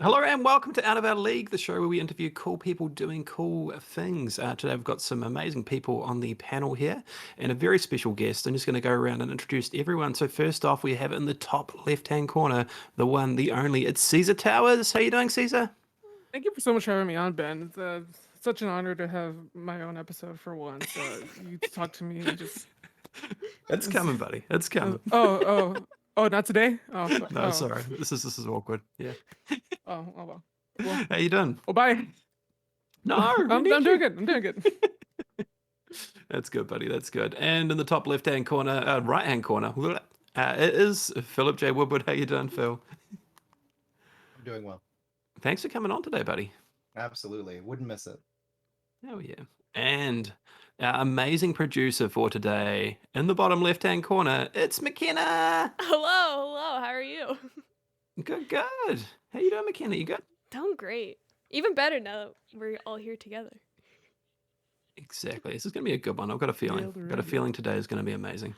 Hello and welcome to Out of Our League, the show where we interview cool people doing cool things. Today I've got some amazing people on the panel here and a very special guest. I'm just going to go around and introduce everyone. So first off, we have in the top left-hand corner, the one, the only, it's Caesar Towers. How you doing, Caesar? Thank you for so much for having me on, Ben. It's such an honor to have my own episode for once. You talk to me and just It's coming, buddy. It's coming. not today. No, sorry. This is awkward. Yeah. Well. Well, How you doing? well, bye. No, we I'm need doing you. good. I'm doing good. That's good, buddy. That's good. And in the top left-hand corner, right-hand corner, it is Philip J. Woodward. How you doing, Phil? I'm doing well. Thanks for coming on today, buddy. Absolutely. Wouldn't miss it. Oh, yeah. And our amazing producer for today, in the bottom left-hand corner, it's McKenna. Hello. How are you? Good. How you doing, McKenna? You good? Doing great. Even better now that we're all here together. Exactly. This is going to be a good one. I've got a feeling. Nailed it. Got a feeling today is going to be amazing.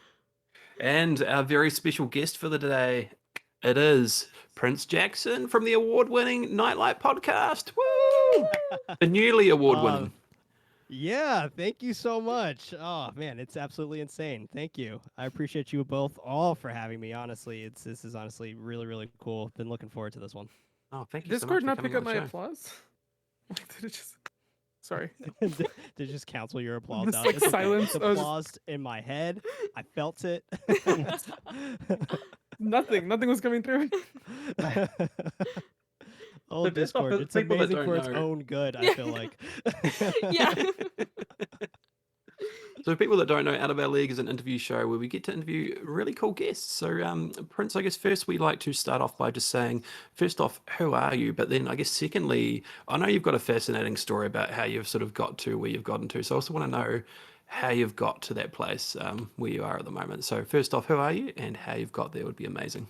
And our very special guest for the day, it is Prince Jackson from the award-winning Nightlight podcast. Woo! The newly award-winning. Yeah, thank you so much. Oh man, it's absolutely insane. Thank you. I appreciate you both all for having me. Honestly, this is honestly really cool. Been looking forward to this one. Oh, thank you Discord so much not for pick coming up on my the show. applause. Like, did it just? Sorry. To just cancel your applause This, out. like, It's okay. silence. It's I was just- applause in my head. I felt it. Nothing was coming through. Oh, So based off Discord, of it's people that amazing don't for its know- own good, I Yeah. feel like. Yeah. So for people that don't know, Out of Our League is an interview show where we get to interview really cool guests. So Prince, I guess first we like to start off by just saying, first off, who are you? But then I guess secondly, I know you've got a fascinating story about how you've sort of got to where you've gotten to. So I also want to know how you've got to that place where you are at the moment. So first off, who are you and how you've got there would be amazing.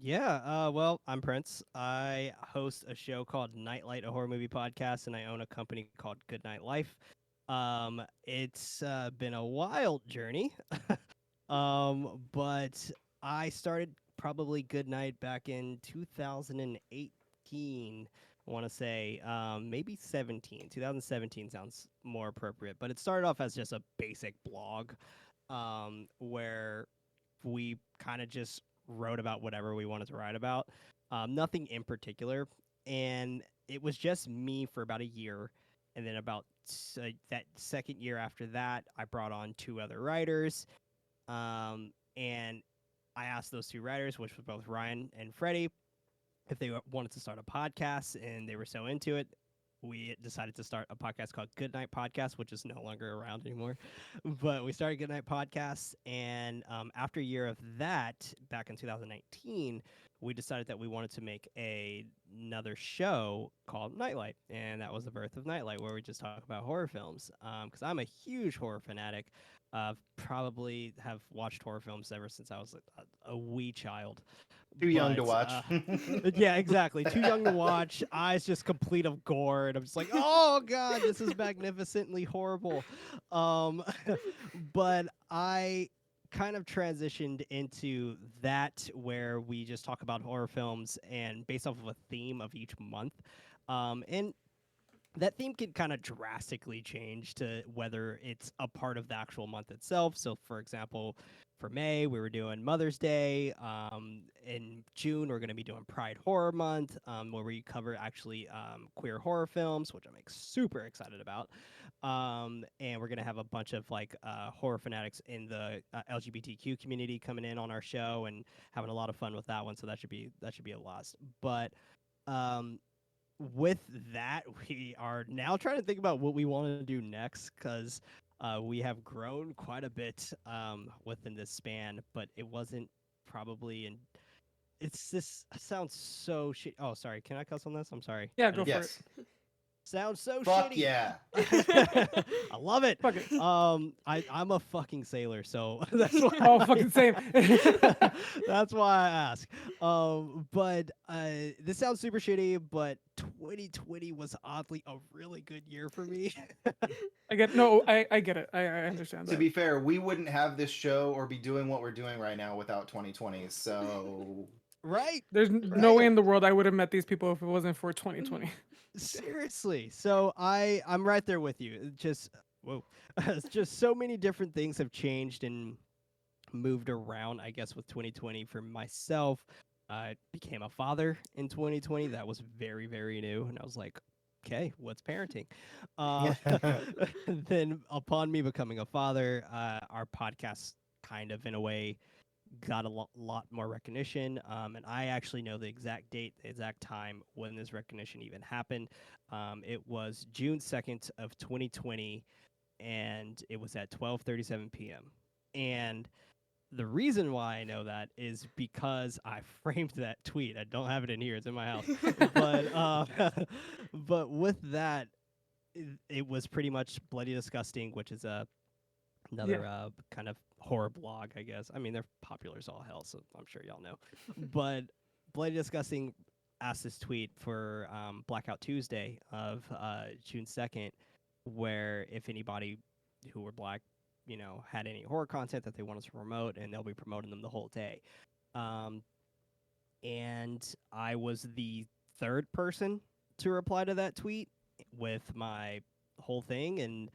Yeah, well, I'm Prince. I host a show called Nightlight, a horror movie podcast, and I own a company called Good Night Life. It's been a wild journey, but I started probably Good Night back in 2018. I want to say maybe 17. 2017 sounds more appropriate, but it started off as just a basic blog where we kind of just wrote about whatever we wanted to write about, nothing in particular. And it was just me for about a year. And then about that second year after that, I brought on two other writers. And I asked those two writers, which was both Ryan and Freddie, if they wanted to start a podcast, and they were so into it. We decided to start a podcast called Good Night Podcast, which is no longer around anymore. But we started Good Night Podcast, and after a year of that, back in 2019, we decided that we wanted to make another show called Nightlight, and that was the birth of Nightlight, where we just talk about horror films. Because I'm a huge horror fanatic. Probably have watched horror films ever since I was a wee child. Too young to But, watch. yeah, exactly. Too young to watch. Eyes just complete of gore, and I'm just like, oh god, this is magnificently horrible. But I kind of transitioned into that where we just talk about horror films and based off of a theme of each month. And that theme can kind of drastically change to whether it's a part of the actual month itself. So, for example, for May, we were doing Mother's Day. In June, we're going to be doing Pride Horror Month, where we cover actually queer horror films, which I'm super excited about. And we're going to have a bunch of like horror fanatics in the LGBTQ community coming in on our show and having a lot of fun with that one. So that should be a blast. But with that, we are now trying to think about what we want to do next because we have grown quite a bit within this span, but it wasn't probably in. It's this sounds so shit. Oh, sorry. Can I cuss on this? I'm sorry. Yeah, go for Yes. it. Sounds so Fuck shitty. yeah. I love it. Fuck it. I'm a fucking sailor, so that's why. Oh, fucking same. That's why I ask. But this sounds super shitty, but 2020 was oddly a really good year for me. I get it. I understand To that. be fair, we wouldn't have this show or be doing what we're doing right now without 2020. So Right? There's no way Right. in the world I would have met these people if it wasn't for 2020. Seriously. So I'm right there with you. Just whoa. It's just so many different things have changed and moved around, I guess, with 2020 for myself. I became a father in 2020. That was very, very new. And I was like, okay, what's parenting? Uh, then, upon me becoming a father, our podcast kind of, in a way, got a lot more recognition. And I actually know the exact date, the exact time when this recognition even happened. It was June 2nd of 2020, and it was at 12:37 p.m. And the reason why I know that is because I framed that tweet. I don't have it in here; it's in my house. But but with that, it was pretty much Bloody Disgusting, which is another kind of horror blog, I guess. I mean, they're popular as all hell, so I'm sure y'all know. But Bloody Disgusting asked this tweet for Blackout Tuesday of June 2nd, where if anybody who were black, had any horror content that they wanted to promote, and they'll be promoting them the whole day. Um, and I was the third person to reply to that tweet with my whole thing, and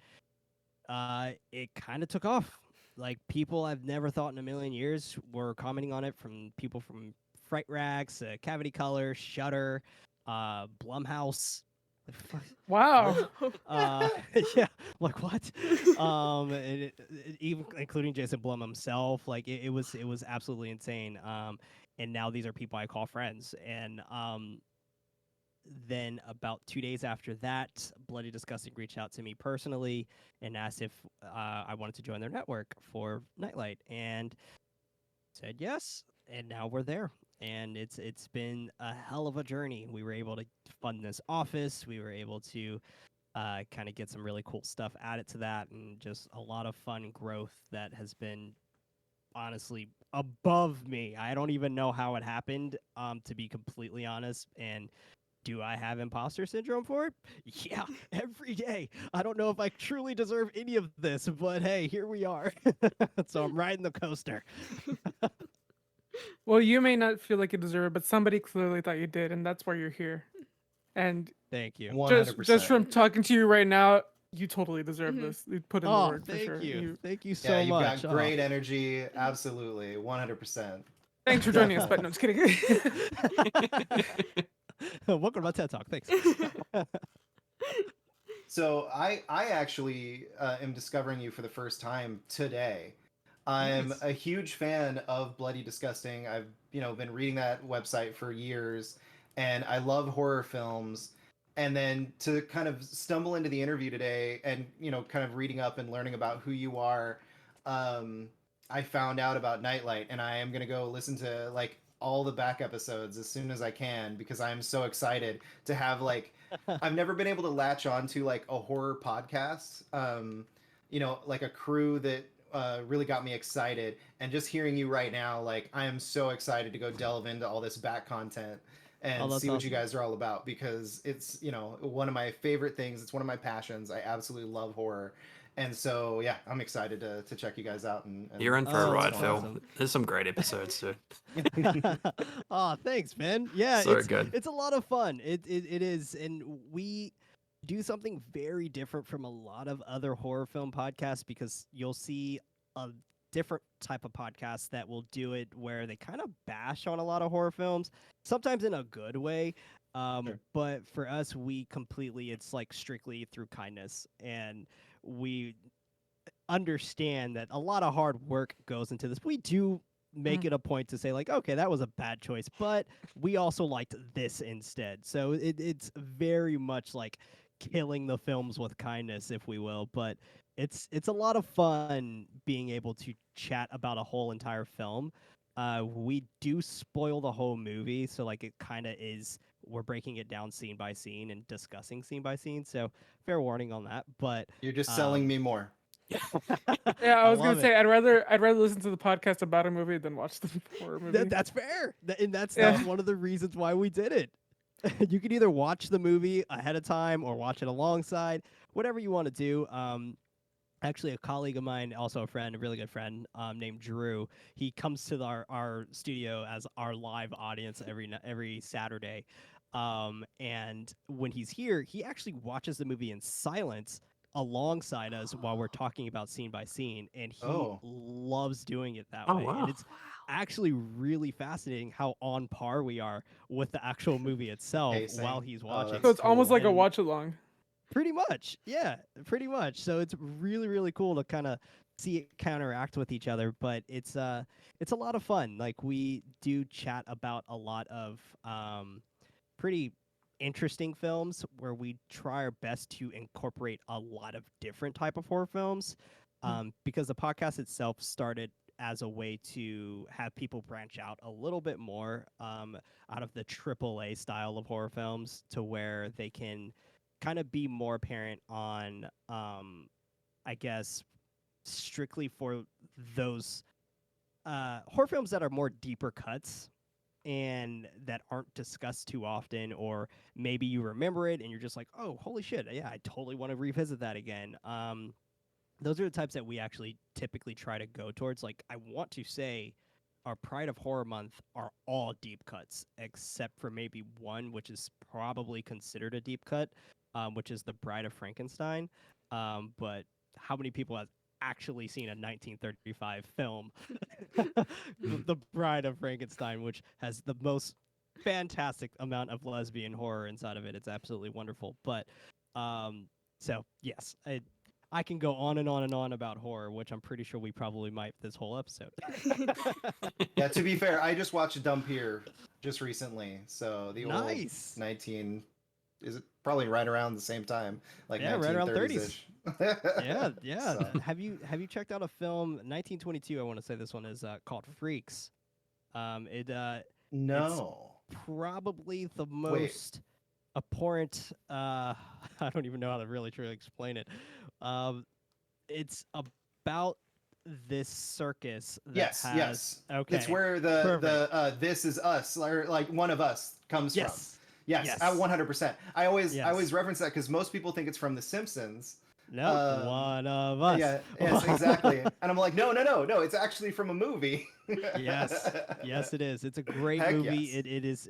it kind of took off. Like, people I've never thought in a million years were commenting on it, from people from Fright Rags, Cavity Color, Shutter, Blumhouse. The fuck? Wow. Yeah, like what? And even including Jason Blum himself, like it was absolutely insane. And now these are people I call friends, and then about 2 days after that, Bloody Disgusting reached out to me personally and asked if I wanted to join their network for Nightlight, and said yes. And now we're there, and it's been a hell of a journey. We were able to fund this office. We were able to kind of get some really cool stuff added to that, and just a lot of fun growth that has been honestly above me. I don't even know how it happened, to be completely honest. And do I have imposter syndrome for it? Yeah, every day. I don't know if I truly deserve any of this, but hey, here we are. So I'm riding the coaster. Well, you may not feel like you deserve it, but somebody clearly thought you did, and that's why you're here. And Thank you. 100%. just from talking to you right now, you totally deserve Mhm. this. You put in the Oh, work for thank sure. you. Thank you so Yeah, you've much. got great energy. Absolutely. 100%. Thanks for joining us, but no, just kidding. Welcome to my TED Talk. Thanks. So I actually am discovering you for the first time today. I'm Nice. a huge fan of Bloody Disgusting. I've been reading that website for years, and I love horror films. And then to kind of stumble into the interview today, and kind of reading up and learning about who you are, um, I found out about Nightlight, and I am gonna go listen to like all the back episodes as soon as I can, because I am so excited to have like I've never been able to latch on to like a horror podcast. Like a crew that really got me excited. And just hearing you right now, like I am so excited to go delve into all this back content Oh, and that's see what you awesome. guys are all about, because it's one of my favorite things. It's one of my passions. I absolutely love horror. And so yeah, I'm excited to check you guys out and You're in for a Oh, see what's ride, that's going Phil. on. awesome. There's some great episodes too. Oh, thanks, man. Yeah, So good. it's a lot of fun. It is, and we do something very different from a lot of other horror film podcasts, because you'll see a different type of podcast that will do it where they kind of bash on a lot of horror films, sometimes in a good way. Sure. But for us, it's like strictly through kindness, and we understand that a lot of hard work goes into this. We do make it a point to say, like, okay, that was a bad choice, but we also liked this instead. So it's very much like killing the films with kindness, if we will. But it's a lot of fun being able to chat about a whole entire film. We do spoil the whole movie, so like it kind of is. We're breaking it down scene by scene and discussing scene by scene. So fair warning on that. But You're just selling me more. Yeah, I was gonna love it. say I'd rather listen to the podcast about a movie than watch the horror movie. That's fair. And that's Yeah. one of the reasons why we did it. You can either watch the movie ahead of time or watch it alongside, whatever you want to do. actually a colleague of mine, also a friend, a really good friend, named Drew. He comes to our studio as our live audience every Saturday. And when he's here, he actually watches the movie in silence alongside us while we're talking about scene by scene, and he Oh, loves doing it that Oh way. And wow. it's actually really fascinating how on par we are with the actual movie itself while pacing. he's Oh, watching. So that's it's almost cool. like a And watch along. pretty much, yeah, pretty much. So it's really, really cool to kind of see it counteract with each other, but it's a lot of fun. Like we do chat about a lot of pretty interesting films where we try our best to incorporate a lot of different type of horror films, because the podcast itself started as a way to have people branch out a little bit more out of the AAA style of horror films to where they can kind of be more apparent on, I guess, strictly for those horror films that are more deeper cuts and that aren't discussed too often, or maybe you remember it and you're just like, oh, holy shit, yeah, I totally want to revisit that again. Those are the types that we actually typically try to go towards. Like, I want to say our Pride of Horror Month are all deep cuts, except for maybe one, which is probably considered a deep cut, which is The Bride of Frankenstein. But how many people have actually seen a 1935 film, The Bride of Frankenstein, which has the most fantastic amount of lesbian horror inside of it? It's absolutely wonderful. But so yes, I can go on and on and on about horror, which I'm pretty sure we probably might this whole episode. Yeah, to be fair, I just watched Dump Here just recently. So the old Nice. 19, is it probably right around the same time, like Yeah, right around 1930s 30s. ish. Yeah, yeah. So, Have you checked out a film 1922? I want to say this one is called Freaks. It's no. probably the Wait. most abhorrent. I don't even know how to really truly explain it. Um, it's about this circus that Yes, has. yes. Okay. It's where Perfect. the This Is Us, or like One of Us, comes from. Yes. Yes, Yes. 100%. I always Yes. reference that because most people think it's from The Simpsons. No, one of us. Yeah, yes, exactly. And I'm like, no, no, no, no. It's actually from a movie. Yes, yes, it is. It's a great Heck movie. yes.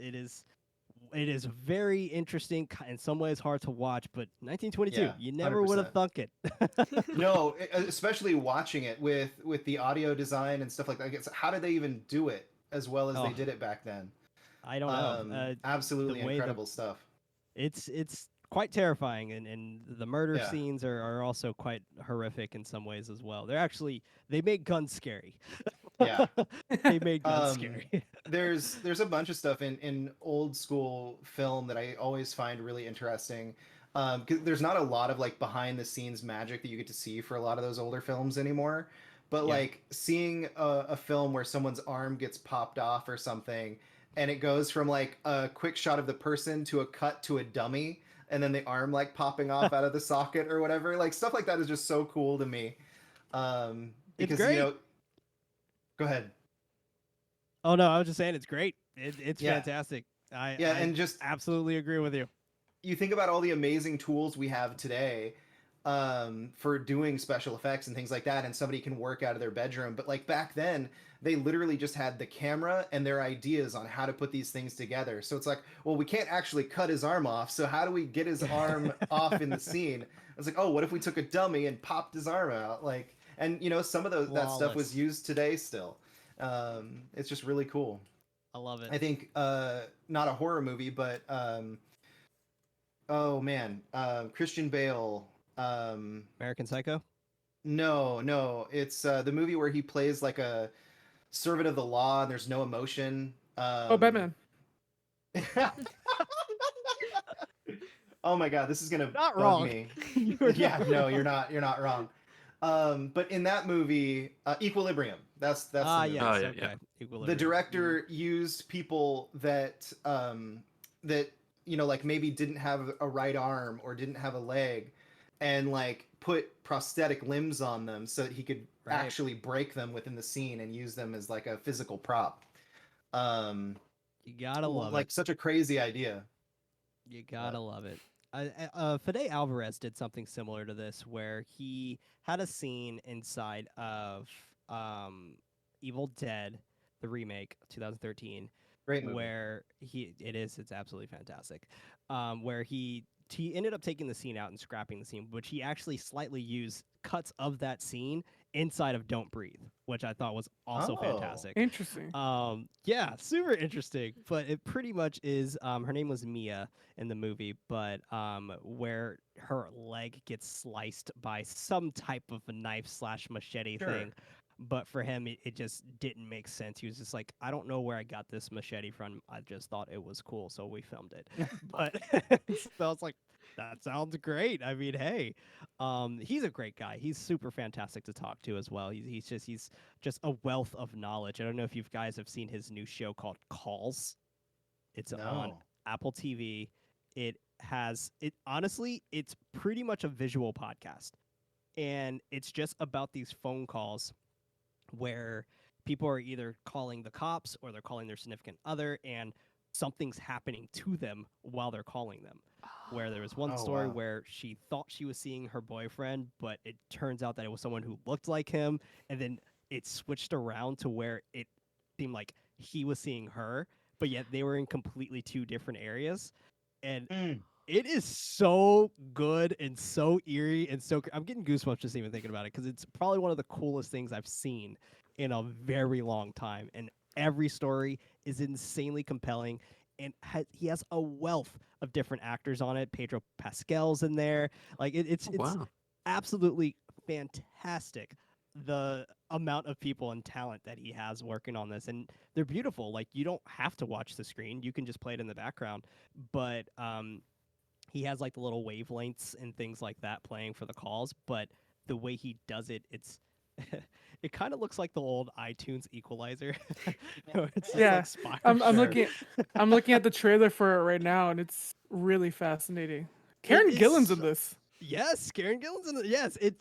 It is very interesting. In some ways, hard to watch. But 1922, Yeah, you never would have 100%. thunk it. No, especially watching it with the audio design and stuff like that. It's, how did they even do it as well as they Oh, did it back then? I don't know. Absolutely The way incredible stuff. it's quite terrifying, and the murder Yeah. scenes are also quite horrific in some ways as well. They make guns scary. Yeah. They make guns Um, scary. there's a bunch of stuff in old school film that I always find really interesting. 'Cause there's not a lot of like behind the scenes magic that you get to see for a lot of those older films anymore. But Yeah. like seeing a film where someone's arm gets popped off or something, and it goes from like a quick shot of the person to a cut to a dummy, and then the arm like popping off out of the socket or whatever. Like stuff like that is just so cool to me. It's Because great. go ahead. Oh no, I was just saying it's great. It's Yeah. fantastic. Yeah, I and just absolutely agree with you. you think about all the amazing tools we have today for doing special effects and things like that, and somebody can work out of their bedroom. But like back then, they literally just had the camera and their ideas on how to put these things together. So it's like, well, we can't actually cut his arm off. So how do we get his arm off in the scene? It's like, oh, what if we took a dummy and popped his arm out? Like, and some of that stuff was Flawless. used today still. It's just really cool. I love it. I think not a horror movie, but oh man, Christian Bale. American Psycho. No, it's the movie where he plays like a servant of the law and there's no emotion. Oh, Batman. Oh my god, this is gonna Not bug wrong. me. You're Yeah, not no, wrong. you're not wrong. But in that movie, Equilibrium. That's the movie. Yes. Oh, yeah, Okay. yeah. The Equilibrium. director used people that that like maybe didn't have a right arm or didn't have a leg, and like put prosthetic limbs on them so that he could Right. actually break them within the scene and use them as like a physical prop. Um, You gotta love like it. such a crazy idea. You gotta love it. Fede Alvarez did something similar to this, where he had a scene inside of Evil Dead, the remake, 2013, Great movie. where it's absolutely fantastic. Where he ended up taking the scene out and scrapping the scene, which he actually slightly used cuts of that scene inside of Don't Breathe, which I thought was also Oh. fantastic. Interesting. Yeah, super interesting. But it pretty much is. Her name was Mia in the movie, but where her leg gets sliced by some type of a knife slash machete Sure. thing. But for him, it just didn't make sense. He was just like, I don't know where I got this machete from. I just thought it was cool, so we filmed it. But so I was like, that sounds great. I mean, hey, he's a great guy. He's super fantastic to talk to as well. He's just a wealth of knowledge. I don't know if you guys have seen his new show called Calls. It's on No. Apple TV. Honestly, it's pretty much a visual podcast. And it's just about these phone calls where people are either calling the cops or they're calling their significant other and something's happening to them while they're calling them. Where there was one Oh, story wow. where she thought she was seeing her boyfriend, but it turns out that it was someone who looked like him, and then it switched around to where it seemed like he was seeing her, but yet they were in completely two different areas. And Mm. it is so good and so eerie and I'm getting goosebumps just even thinking about it because it's probably one of the coolest things I've seen in a very long time. And every story is insanely compelling. And he has a wealth of different actors on it. Pedro Pascal's in there. Like it's Wow. absolutely fantastic. The amount of people and talent that he has working on this, and they're beautiful. Like you don't have to watch the screen; you can just play it in the background. But he has like the little wavelengths and things like that playing for the calls, but the way he does it, it kind of looks like the old iTunes equalizer. It's just Yeah, like spiral. I'm Sure. looking at the trailer for it right now, and it's really fascinating. It Karen is Gillan's in this. Yes, Karen Gillan's in it. Yes, it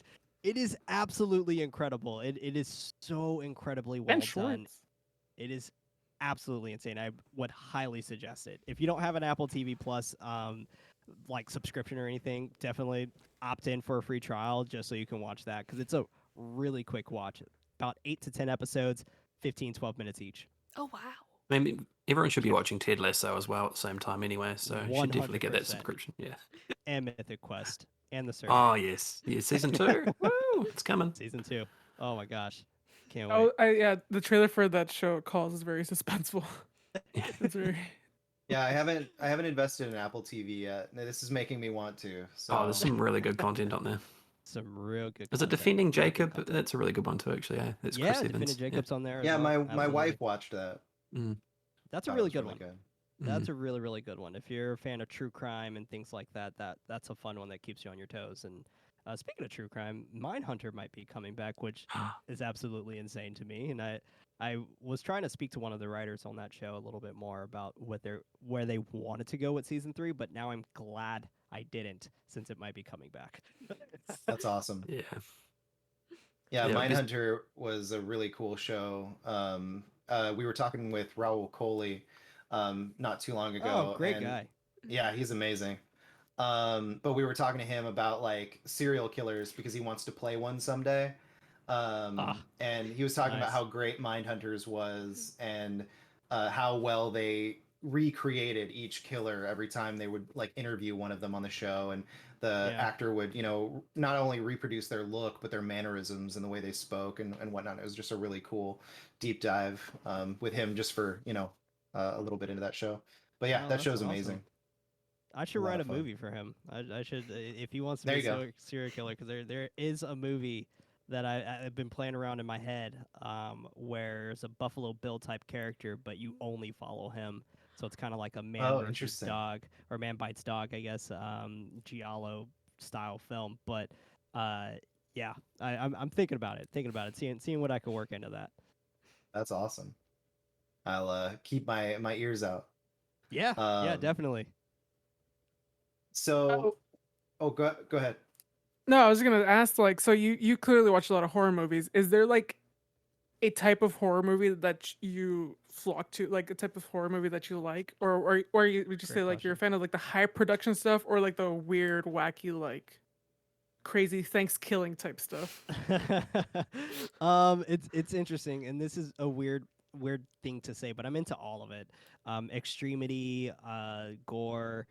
is absolutely incredible. It is so incredibly well Ben done. Schwartz. It is absolutely insane. I would highly suggest it. If you don't have an Apple TV Plus like subscription or anything, definitely opt in for a free trial just so you can watch that because it's a really quick watch. About 8 to 10 episodes, 15 12 minutes each. Oh wow. I mean, everyone should be watching Ted Lasso as well at the same time anyway, so you should definitely get that 100%. subscription. Yeah. And Mythic Quest and the Surgeon. Oh, yes. Yeah, season 2. Woo! It's coming. Season 2. Oh my gosh. Can't Oh, wait. yeah, the trailer for that show Calls is very suspenseful. It's very. Yeah, I haven't invested in Apple TV yet. This is making me want to. So Oh, there's some really good content on there. Some real good Is it content. Defending Real good Jacob? content. That's a really good one too, actually. Yeah, it's Yeah, Chris Defending Evans. Jacob's on there as yeah, well. my wife watched that. Mm. That's a Thought it really was good really one. good. That's a really, really good one. If you're a fan of true crime and things like that, that's a fun one that keeps you on your toes. And speaking of true crime, Mindhunter might be coming back, which is absolutely insane to me. And I was trying to speak to one of the writers on that show a little bit more about where they wanted to go with season 3, but now I'm glad I didn't, since it might be coming back. That's awesome. Yeah. Yeah, Yeah, because- Mindhunter was a really cool show. We were talking with Raul Coley not too long ago. Oh, great and guy. Yeah, he's amazing. But we were talking to him about like serial killers because he wants to play one someday. And he was talking about nice. how great Mindhunters was and how well they recreated each killer every time they would like interview one of them on the show, and the Yeah. actor would not only reproduce their look but their mannerisms and the way they spoke and whatnot. It was just a really cool deep dive with him just for a little bit into that show. But yeah, Oh, that that's show's awesome. amazing. I should A lot write a of fun. movie for him. I should, if he wants to There be you go. a serial killer, because there is a movie that I've been playing around in my head, where it's a Buffalo Bill type character, but you only follow him. So it's kind of like a man Oh, versus interesting. dog, or man bites dog, I guess, giallo style film. But yeah, I'm thinking about it, seeing what I could work into that. That's awesome. I'll keep my ears out. Yeah, yeah, Um, definitely. So, go ahead. No, I was gonna ask, like, so you clearly watch a lot of horror movies. Is there like a type of horror movie that you flock to, like a type of horror movie that you like, or you would you Great say like you're a question. fan of like the high production stuff, or like the weird, wacky, like crazy Thanksgiving type stuff? It's interesting, and this is a weird thing to say, but I'm into all of it. Extremity, gore.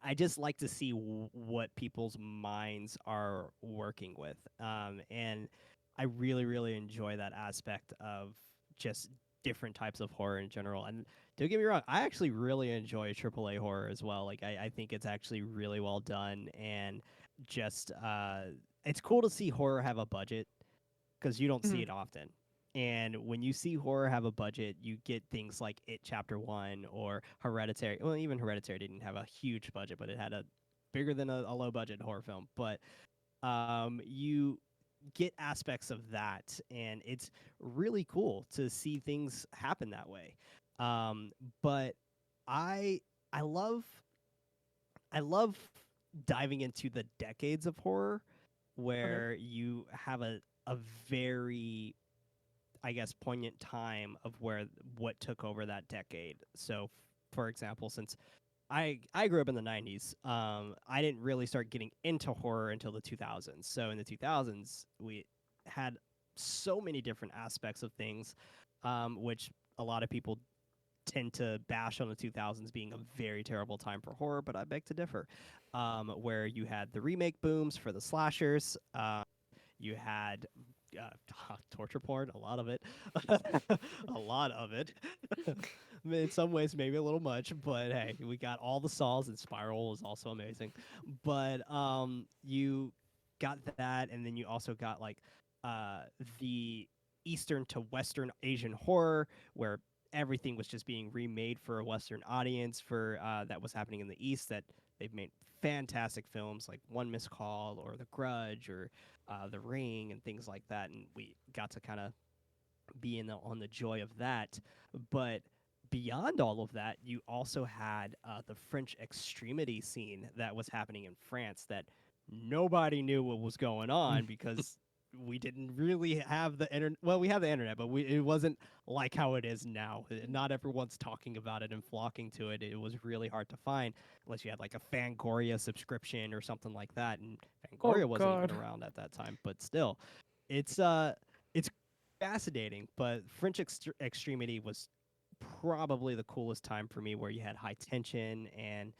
I just like to see what people's minds are working with, and I really enjoy that aspect of just different types of horror in general. And don't get me wrong, I actually really enjoy AAA horror as well. Like I think it's actually really well done, and just it's cool to see horror have a budget because you don't see Mhm. it often. And when you see horror have a budget, you get things like It Chapter 1 or Hereditary. Well, even Hereditary didn't have a huge budget, but it had a bigger than a low budget horror film. But you get aspects of that, and it's really cool to see things happen that way. But I I love I love diving into the decades of horror Okay. where you have a very, I guess, poignant time of where what took over that decade. So, for example, since I grew up in the 90s, I didn't really start getting into horror until the 2000s. So in the 2000s, we had so many different aspects of things, which a lot of people tend to bash on the 2000s being a very terrible time for horror, but I beg to differ. Where you had the remake booms for the slashers, you had torture porn, a lot of it, a lot of it. In some ways, maybe a little much, but hey, we got all the Saws, and Spiral is also amazing. But you got that, and then you also got like uh, the Eastern to Western Asian horror, where everything was just being remade for a Western audience for that was happening in the East. That they've made fantastic films like One Missed Call or The Grudge or The Ring and things like that, and we got to kind of be on the joy of that. But beyond all of that, you also had the French extremity scene that was happening in France that nobody knew what was going on because we didn't really have the internet. Well, we have the internet, but it wasn't like how it is now. Not everyone's talking about it and flocking to it. It was really hard to find unless you had like a Fangoria subscription or something like that. And Oh Fangoria wasn't even God. around at that time, but still, it's it's fascinating. But French extremity was probably the coolest time for me, where you had high tension and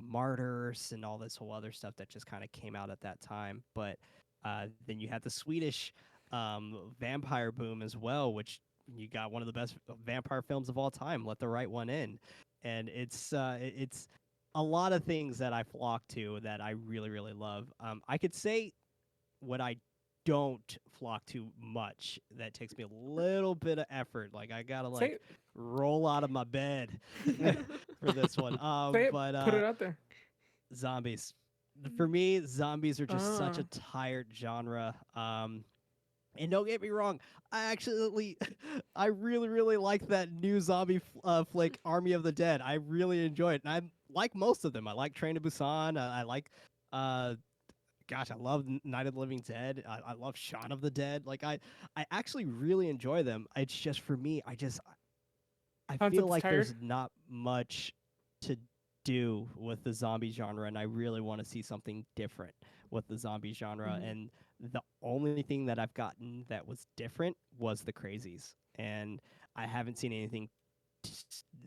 martyrs and all this whole other stuff that just kind of came out at that time. But then you had the Swedish vampire boom as well, which you got one of the best vampire films of all time, Let the Right One In, and it's a lot of things that I flock to that I really love. I could say what I don't flock to much that takes me a little bit of effort. Like I gotta Say like it. roll out of my bed for this one. Say it. But Put it out there. zombies. For me, zombies are just such a Ah. tired genre. And don't get me wrong, I actually, I really like that new zombie flick, Army of the Dead. I really enjoy it, and I like most of them. I like Train to Busan. I like uh, gosh, I love Night of the Living Dead. I love Shaun of the Dead. Like I actually really enjoy them. It's just for me, I feel Concept's like tired. there's not much to do with the zombie genre, and I really want to see something different with the zombie genre. Mhm. And the only thing that I've gotten that was different was the Crazies, and I haven't seen anything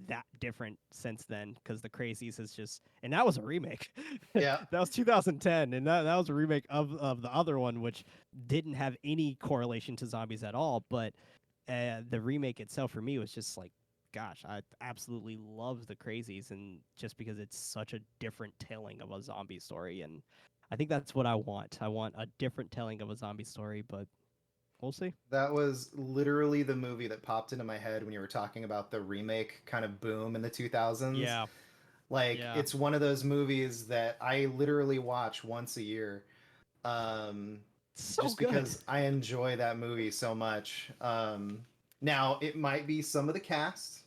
that different since then because the Crazies is just, and that was a remake. Yeah. That was 2010, and that was a remake of the other one, which didn't have any correlation to zombies at all. But the remake itself for me was just like, gosh, I absolutely love the Crazies, and just because it's such a different telling of a zombie story, and I think that's what I want. I want a different telling of a zombie story, but we'll see. That was literally the movie that popped into my head when you were talking about the remake kind of boom in the 2000s. Yeah, Like, yeah, it's one of those movies that I literally watch once a year. Um, so just good. because I enjoy that movie so much. Now, it might be some of the cast,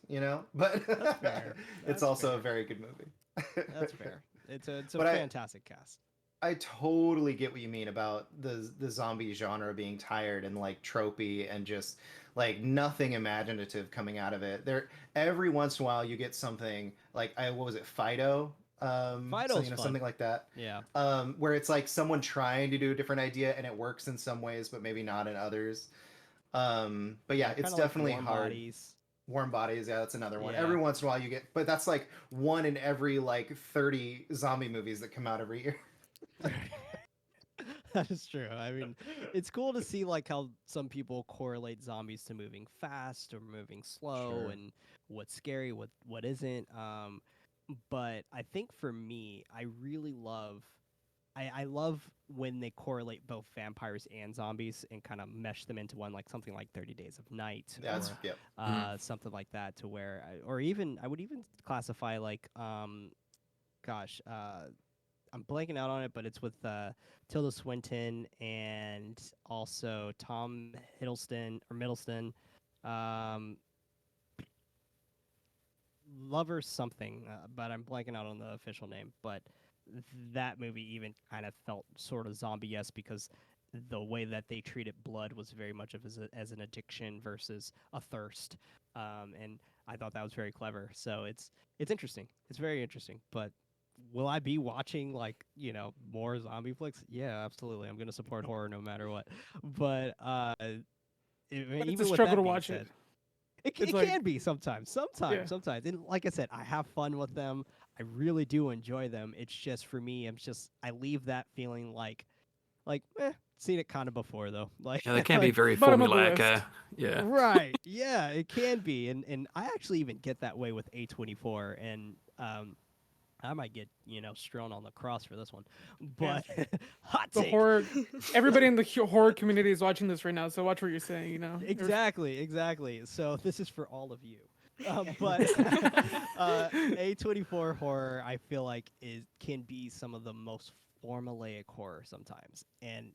but That's fair. it's That's also a fair. very good movie. That's fair. It's a But I, fantastic cast. I totally get what you mean about the zombie genre being tired and like tropey and just like nothing imaginative coming out of it. There every once in a while you get something like what was it, Fido? So Fido's fun. something like that. Yeah. Where it's like someone trying to do a different idea and it works in some ways but maybe not in others. But yeah, it's Kind of like definitely Warm hard. Bodies. Warm Bodies, yeah, that's another one. Yeah. Every once in a while you get, but that's like one in every like 30 zombie movies that come out every year. That is true. I mean, it's cool to see like how some people correlate zombies to moving fast or moving slow, Sure. and what's scary, what isn't. But I think for me, I really love. I love when they correlate both vampires and zombies and kind of mesh them into one, like something like 30 Days of Night, That's or yep. something like that, to where, or even I would even classify like gosh, I'm blanking out on it, but it's with Tilda Swinton and also Tom Middleston, um, Lover something, but I'm blanking out on the official name. But that movie even kind of felt sort of zombie-esque because the way that they treated blood was very much of as an addiction versus a thirst, and I thought that was very clever. So it's interesting. It's very interesting. But will I be watching like more zombie flicks? Yeah, absolutely. I'm gonna support horror no matter what. But But it's a even with struggle that to being watch it. said, it, It's it like, can be sometimes, yeah. sometimes. And like I said, I have fun with them. I really do enjoy them. It's just for me, I leave that feeling seen it kind of before though. Like, Yeah, they can be like very Bottom of the formulaic. list. Yeah. right, yeah, it can be, and I actually even get that way with A24, and I might get strewn on the cross for this one, Yeah. but hot The take. horror. Everybody in the horror community is watching this right now, so watch what you're saying. Exactly. So this is for all of you. But A24 horror, I feel like can be some of the most formulaic horror sometimes, and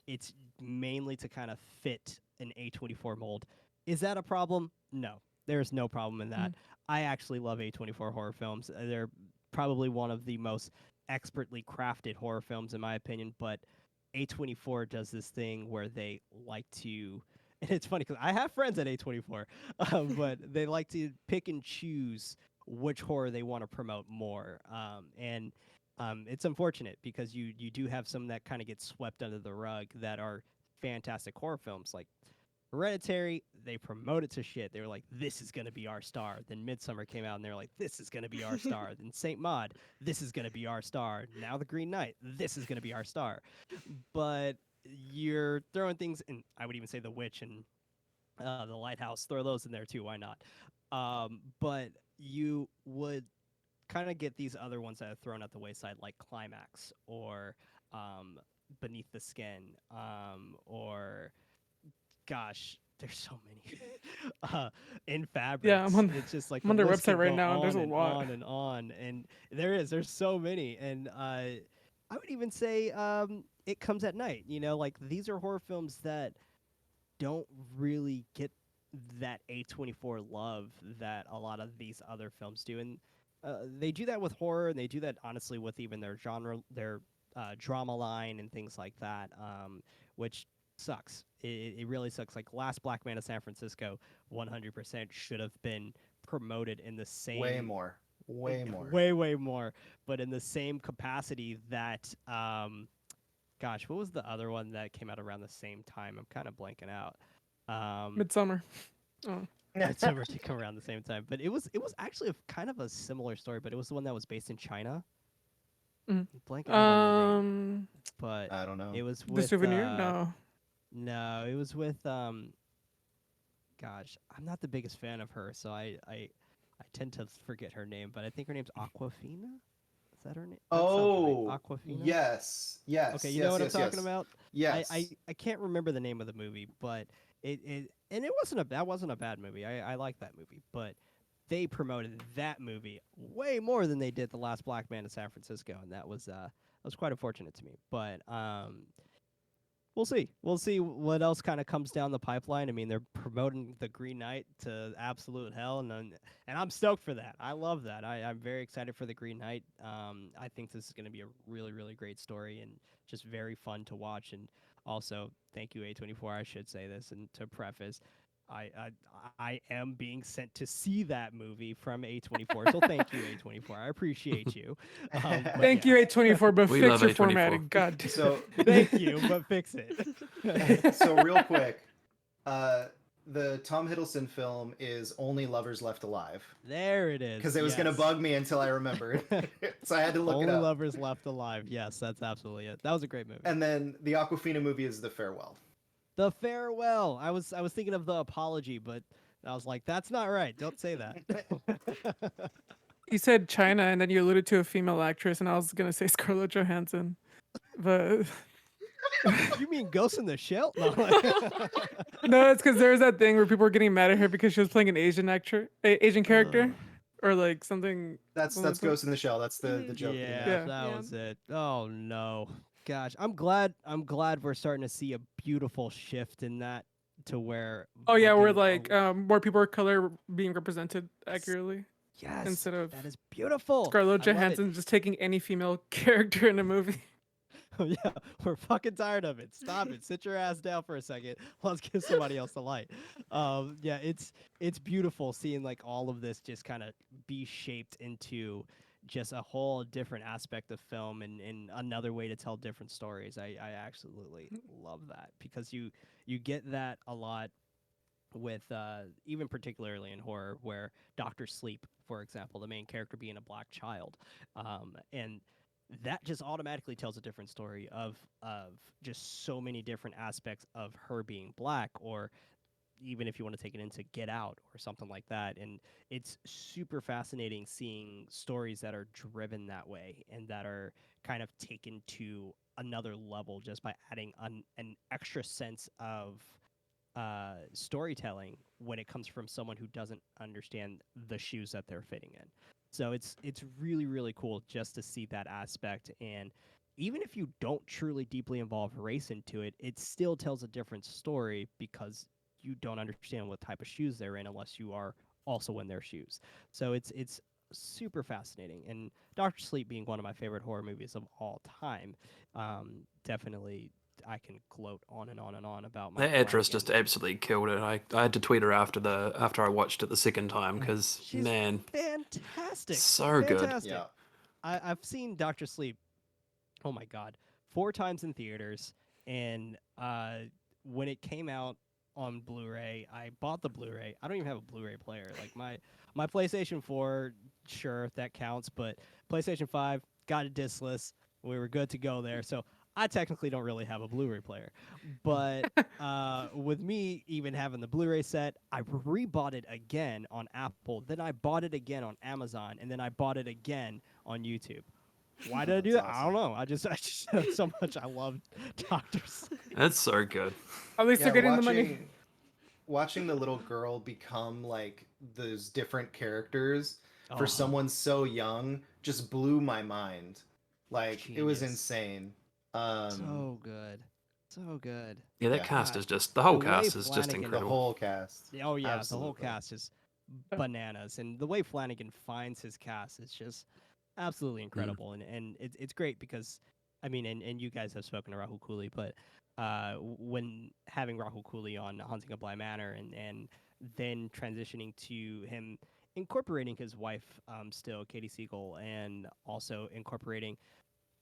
it's mainly to kind of fit an A24 mold. Is that a problem? No, there's no problem in that. Mhm. I actually love A24 horror films. They're probably one of the most expertly crafted horror films in my opinion, but A24 does this thing where they like to, and it's funny because I have friends at A24, but they like to pick and choose which horror they want to promote more. And it's unfortunate because you do have some that kind of get swept under the rug that are fantastic horror films. Like Hereditary, they promote it to shit. They were like, this is going to be our star. Then Midsummer came out and they're like, this is going to be our star. Then Saint Maud, this is going to be our star. Now The Green Knight, this is going to be our star. But you're throwing things, and I would even say The Witch and The Lighthouse, throw those in there too. Why not? But you would kind of get these other ones that are thrown at the wayside, like Climax or Beneath the Skin, or gosh, there's so many. In Fabrics, Yeah, it's just like I'm the on their list website can right go now, and there's on a and lot. on and on, and there's so many, and I would even say It Comes at Night. Like these are horror films that don't really get that A24 love that a lot of these other films do, and they do that with horror, and they do that honestly with even their genre, their drama line and things like that, which sucks. It really sucks. Like Last Black Man of San Francisco, 100% should have been promoted in the same Way more. Way more. way more, but in the same capacity that gosh, what was the other one that came out around the same time? I'm kind of blanking out. Midsummer. Oh, Midsummer did come around the same time, but it was actually kind of a similar story, but it was the one that was based in China. Mhm. I'm blanking out on the name, Um, but I don't know. it was the with souvenir. No. no, it was with gosh, I'm not the biggest fan of her, so I tend to forget her name, but I think her name's Aquafina. Is that her name? That sounds right. Oh, Aquafina. yes. Yes. Okay, you yes, know what yes, I'm talking yes. about. Yes. I can't remember the name of the movie, but it wasn't a bad movie. I like that movie, but they promoted that movie way more than they did The Last Black Man in San Francisco, and that was quite unfortunate to me. But we'll see. We'll see what else kind of comes down the pipeline. I mean, they're promoting the Green Knight to absolute hell, and I'm stoked for that. I love that. I'm very excited for the Green Knight. I think this is going to be a really, really great story and just very fun to watch. And also, thank you A24. I should say this and to preface. I, I I am being sent to see that movie from A24, so thank you A24. I appreciate you. But Thank yeah. you, A24, but We fix love your A24. formatting. God damn. So Thank you, but fix it. so real quick, the Tom Hiddleston film is Only Lovers Left Alive There it is. because it was gonna yes. bug me until I remembered, so I had to look Only it up. Lovers Left Alive. Yes, that's absolutely it. That was a great movie. And then the Aquafina movie is The Farewell. The Farewell. I was thinking of The Apology, but I was like, that's not right. Don't say that. You said China, and then you alluded to a female actress, and I was gonna say Scarlett Johansson, but You mean Ghost in the Shell? No. no, it's because there's that thing where people were getting mad at her because she was playing an Asian actor, Asian character, or like something. That's something like that. Ghost in the Shell. That's the Mhm. joke. that he Yeah, made. Yeah. that Yeah. was it. Oh no. Gosh, I'm glad we're starting to see a beautiful shift in that to where Oh yeah, we're where getting a- like more people of color being represented accurately yes, instead of that is beautiful. Scarlett I love it. Johansson just taking any female character in a movie. Yeah, we're fucking tired of it. Stop it. Sit your ass down for a second. Let's give somebody else the light. Yeah, it's beautiful seeing like all of this just kind of be shaped into just a whole different aspect of film and another way to tell different stories. I absolutely love that because you get that a lot with even particularly in horror where Doctor Sleep, for example, the main character being a black child, and that just automatically tells a different story of just so many different aspects of her being black, or even if you want to take it into Get Out or something like that. And it's super fascinating seeing stories that are driven that way and that are kind of taken to another level just by adding an extra sense of storytelling when it comes from someone who doesn't understand the shoes that they're fitting in. So it's really really cool just to see that aspect. And even if you don't truly deeply involve race into it, it still tells a different story because you don't understand what type of shoes they're in unless you are also in their shoes. So it's super fascinating. And Doctor Sleep being one of my favorite horror movies of all time, definitely I can gloat on and on and on about my That actress Flanagan. just absolutely killed it. I had to tweet her after I watched it the second time because She's man, fantastic. so good. Fantastic. Yeah. I've seen Doctor Sleep, oh my god, 4 times in theaters, and when it came out on Blu-ray, I bought the Blu-ray. I don't even have a Blu-ray player. Like my PlayStation 4, sure that counts, but PlayStation 5 got it discless. We were good to go there. So I technically don't really have a Blu-ray player, but with me even having the Blu-ray set, I rebought it again on Apple. Then I bought it again on Amazon, and then I bought it again on YouTube. Why did I do That's that? I don't know. I just so much I love Doctor Sleep. It's so good. At least Yeah, they're getting the money. watching the little girl become like those different characters for Oh, someone so young just blew my mind. Like it was Genius. insane. so good, so good. Yeah, that Yeah. cast God, is just the whole the way cast is just Flanagan- the incredible. whole cast. Oh yeah, the whole Absolutely. cast is bananas, and the way Flanagan finds his cast is just absolutely incredible. And it's great because I mean, and you guys have spoken to Rahul Cooley, but when having Rahul Cooley on Hunting a Bly Manor and then transitioning to him incorporating his wife still Katie Siegel, and also incorporating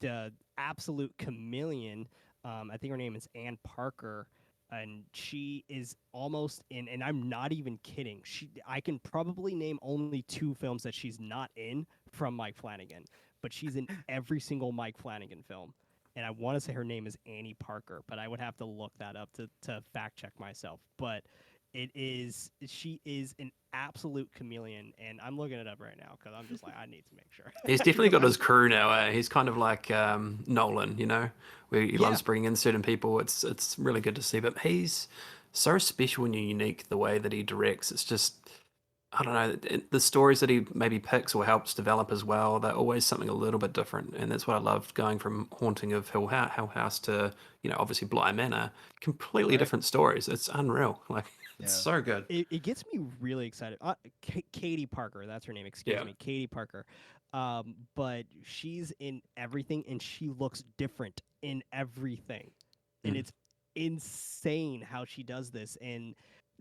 the absolute chameleon. I think her name is Ann Parker, and she is almost in. And I'm not even kidding. I can probably name only 2 films that she's not in from Mike Flanagan, but she's in every single Mike Flanagan film. And I want to say her name is Annie Parker, but I would have to look that up to fact check myself. But she is an absolute chameleon, and I'm looking it up right now because I'm just like, I need to make sure. He's definitely got his crew now. He's kind of like Nolan, you know, where he Yeah. loves bringing in certain people. It's really good to see. But he's so special and unique the way that he directs. It's just I don't know, the stories that he maybe picks or helps develop as well, they're always something a little bit different. And that's what I loved going from Haunting of Hill House to, obviously Bly Manor. Completely Right. different stories. It's unreal. Like, it's Yeah. so good. It gets me really excited. Katie Parker, that's her name. Excuse Yeah. me, Katie Parker. But she's in everything, and she looks different in everything, and Mm. it's insane how she does this and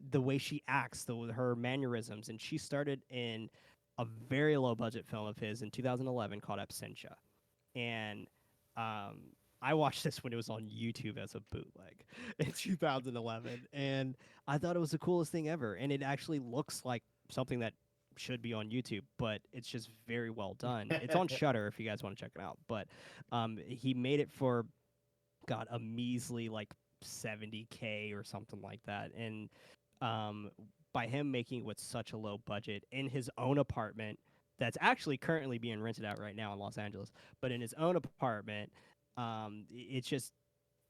the way she acts, her mannerisms. And she started in a very low budget film of his in 2011 called Absentia, and um, I watched this when it was on YouTube as a bootleg in 2011, and I thought it was the coolest thing ever. And it actually looks like something that should be on YouTube, but it's just very well done. It's on Shutter if you guys want to check it out. But he made it for a measly like 70K or something like that, and um, by him making it with such a low budget in his own apartment that's actually currently being rented out right now in Los Angeles, but in his own apartment, it's just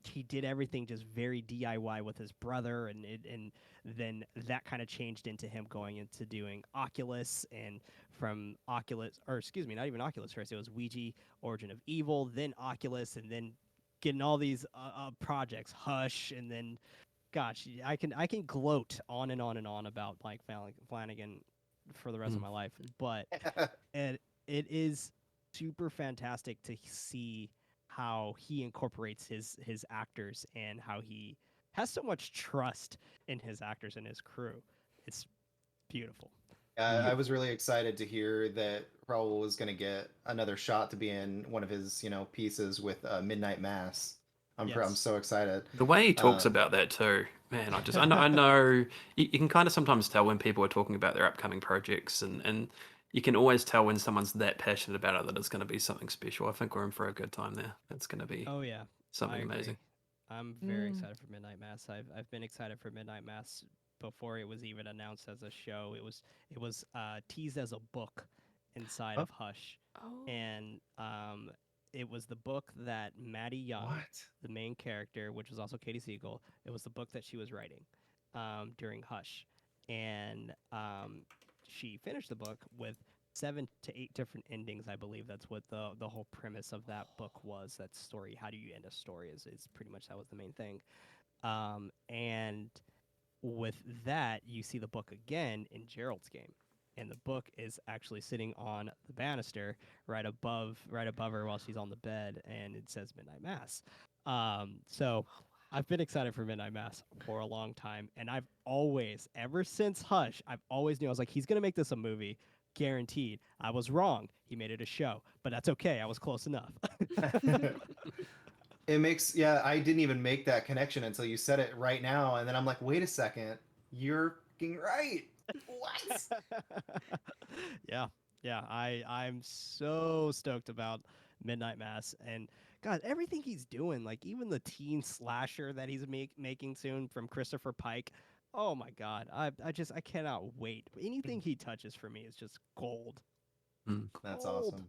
he did everything just very DIY with his brother, and then that kind of changed into him going into doing Oculus, and from Oculus, or excuse me, not even Oculus first, it was Ouija, Origin of Evil, then Oculus, and then getting all these projects, Hush, and then gosh, I can gloat on and on and on about Mike Flanagan for the rest of Mm. my life, but it is super fantastic to see how he incorporates his actors and how he has so much trust in his actors and his crew. It's beautiful. I was really excited to hear that Raul was going to get another shot to be in one of his, pieces with Midnight Mass. I'm Yes. so excited. The way he talks Uh, about that too, man, I know you can kind of sometimes tell when people are talking about their upcoming projects, and you can always tell when someone's that passionate about it that it's going to be something special. I think we're in for a good time there. It's going to be Oh yeah, I something agree. amazing. I'm very Mm. excited for Midnight Mass. I've been excited for Midnight Mass before it was even announced as a show. It was teased as a book inside oh, of Hush, Oh. and it was the book that Maddie Young, what? the main character, which was also Katie Siegel, it was the book that she was writing during Hush, and she finished the book with 7 to 8 different endings. I believe that's what the whole premise of that book was. That story, how do you end a story, is pretty much that was the main thing. And with that, you see the book again in Gerald's game, and the book is actually sitting on the banister right above her while she's on the bed, and it says Midnight Mass. So I've been excited for Midnight Mass for a long time, and I've always, ever since Hush, I've always knew I was like, he's gonna make this a movie, guaranteed. I was wrong. He made it a show, but that's okay. I was close enough. It makes, yeah, I didn't even make that connection until you said it right now. And then I'm like, wait a second, you're fucking right. What? Yeah, yeah. I'm so stoked about Midnight Mass, and God, everything he's doing, like even the teen slasher that he's making soon from Christopher Pike. Oh my God, I cannot wait. Anything he touches for me is just gold. Mm. That's Gold. awesome.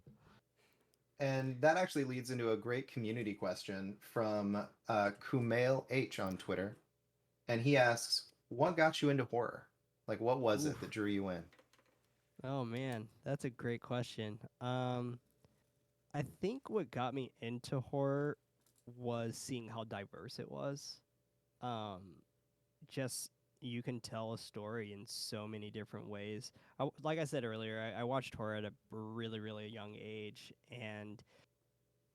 And that actually leads into a great community question from Kumail H on Twitter. And he asks, what got you into horror? Like, what was it that Oof. drew you in? Oh man, that's a great question. I think what got me into horror was seeing how diverse it was. Um, just you can tell a story in so many different ways. Like I said earlier, I watched horror at a really, really young age, and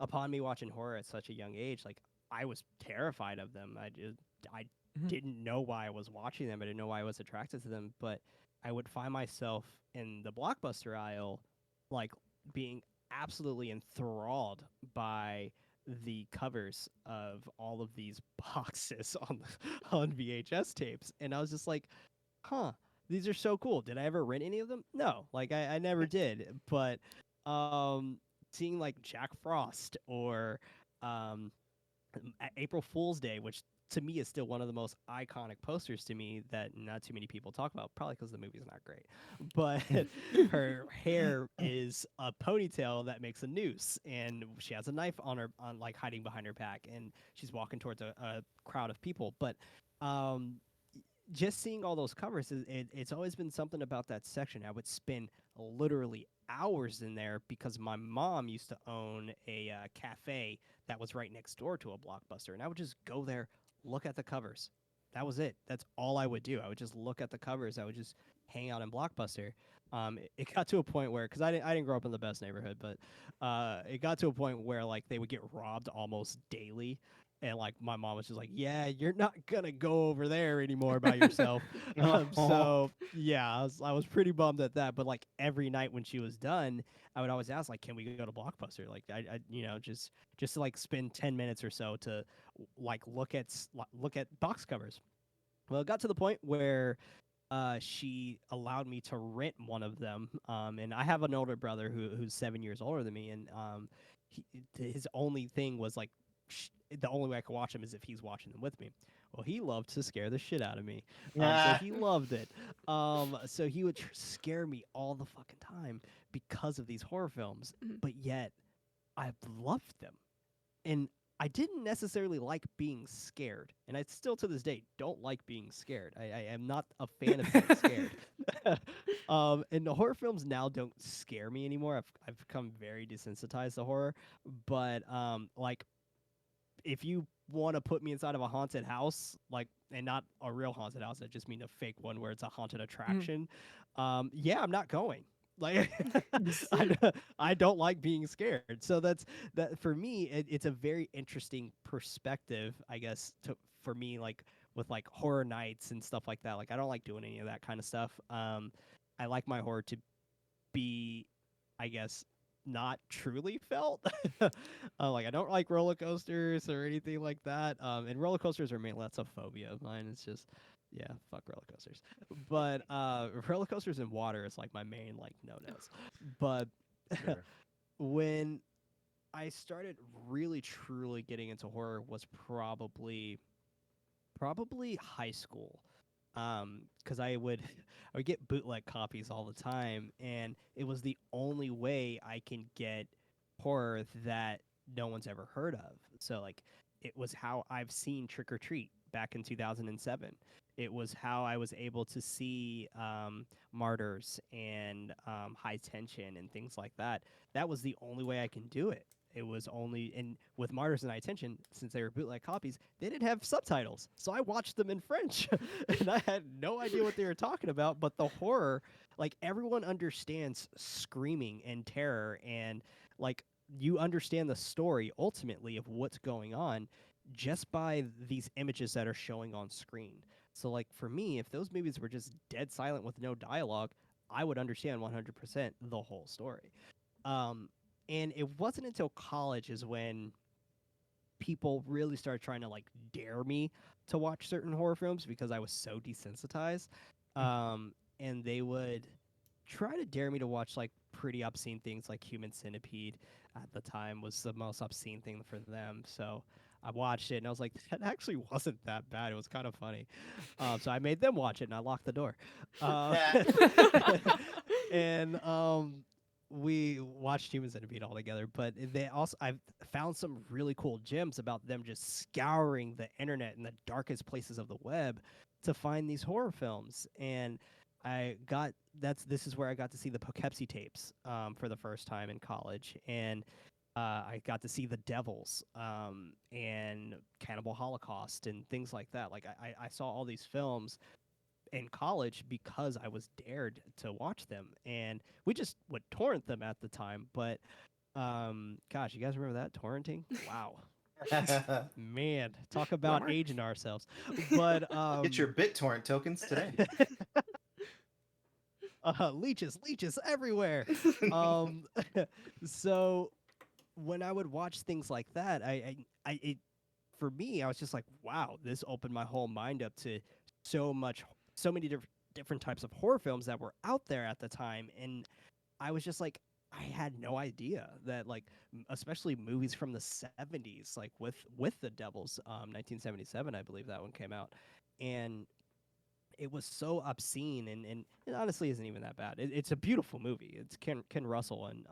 upon me watching horror at such a young age, like I was terrified of them. I Mhm. didn't know why I was watching them. I didn't know why I was attracted to them, but I would find myself in the Blockbuster aisle, like being absolutely enthralled by the covers of all of these boxes on VHS tapes, and I was just like, huh, these are so cool. Did I ever rent any of them? No, like I never did. But um, seeing like Jack Frost or um, April Fool's Day, which to me is still one of the most iconic posters to me that not too many people talk about, probably because the movie's not great. But her hair is a ponytail that makes a noose, and she has a knife on like hiding behind her back, and she's walking towards a crowd of people. But um, just seeing all those covers, it's always been something about that section. I would spend literally hours in there because my mom used to own a cafe that was right next door to a Blockbuster, and I would just go there, look at the covers. That was it. That's all I would do. I would just look at the covers. I would just hang out in Blockbuster. It got to a point where, because I didn't grow up in the best neighborhood, but it got to a point where like they would get robbed almost daily, and like my mom was just like, "Yeah, you're not gonna go over there anymore by yourself." So yeah, I was pretty bummed at that. But like every night when she was done, I would always ask like, "Can we go to Blockbuster?" Like just to like spend 10 minutes or so to like look at box covers. Well, it got to the point where she allowed me to rent one of them. And I have an older brother who's 7 years older than me, and his only thing was like, the only way I could watch him is if he's watching them with me. Well, he loved to scare the shit out of me, so he loved it. So he would scare me all the fucking time because of these horror films, Mhm. but yet I loved them, and I didn't necessarily like being scared, and I still to this day don't like being scared. I am not a fan of being scared. And the horror films now don't scare me anymore. I've become very desensitized to horror, but like if you want to put me inside of a haunted house, like, and not a real haunted house, I just mean a fake one where it's a haunted attraction. Yeah, I'm not going. Like, I don't like being scared. So that's that for me. It's a very interesting perspective, I guess, for me, like with like horror nights and stuff like that. Like, I don't like doing any of that kind of stuff. I like my horror to be, I guess, not truly felt. Like I don't like roller coasters or anything like that. And roller coasters are mainly that's a phobia of mine. It's just, yeah, fuck roller coasters. But roller coasters and water is like my main like no nos. But Sure. when I started really truly getting into horror was probably high school. Because I would I would get bootleg copies all the time, and it was the only way I can get horror that no one's ever heard of. So like it was how I've seen Trick or Treat back in 2007. It was how I was able to see Martyrs and High Tension and things like that. That was the only way I can do it. It was only and with Martyrs and High Tension, since they were bootleg copies, they didn't have subtitles, so I watched them in French, and I had no idea what they were talking about. But the horror, like everyone understands screaming and terror, and like you understand the story ultimately of what's going on just by these images that are showing on screen. So like for me, if those movies were just dead silent with no dialogue, I would understand 100% the whole story. Um, and it wasn't until college is when people really started trying to like dare me to watch certain horror films because I was so desensitized. And they would try to dare me to watch like pretty obscene things like Human Centipede at the time was the most obscene thing for them. So I watched it and I was like, that actually wasn't that bad. It was kind of funny. So I made them watch it and I locked the door. Uh, and we watched Human Centipede all together, but they also I've found some really cool gems about them just scouring the internet and the darkest places of the web to find these horror films. And I got this is where I got to see the Poughkeepsie tapes for the first time in college, and I got to see the Devils and Cannibal Holocaust and things like that. Like I saw all these films in college because I was dared to watch them, and we just would torrent them at the time. But gosh, you guys remember that torrenting? Wow, man, talk about Right. aging ourselves. But Get your BitTorrent tokens today. leeches everywhere. um, so when I would watch things like that, it for me, I was just like, wow, this opened my whole mind up to so much, so many different types of horror films that were out there at the time, and I was just like, I had no idea that like, especially movies from the 70s, like with the Devils, 1977, I believe that one came out, and it was so obscene and it honestly isn't even that bad. It's a beautiful movie. It's Ken Russell and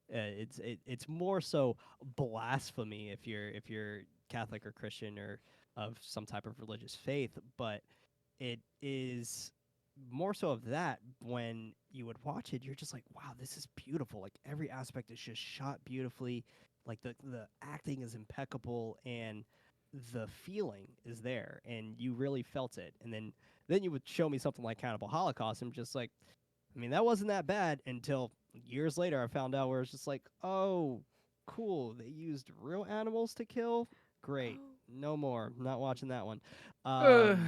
it's more so blasphemy if you're Catholic or Christian or of some type of religious faith, but it is more so of that. When you would watch it, you're just like, wow, this is beautiful. Like every aspect is just shot beautifully. Like the acting is impeccable, and the feeling is there, and you really felt it. And then you would show me something like Cannibal Holocaust, and I'm just like, I mean, that wasn't that bad until years later I found out where it's just like, oh, cool, they used real animals to kill. Great, Oh. no more. Not watching that one. Ugh.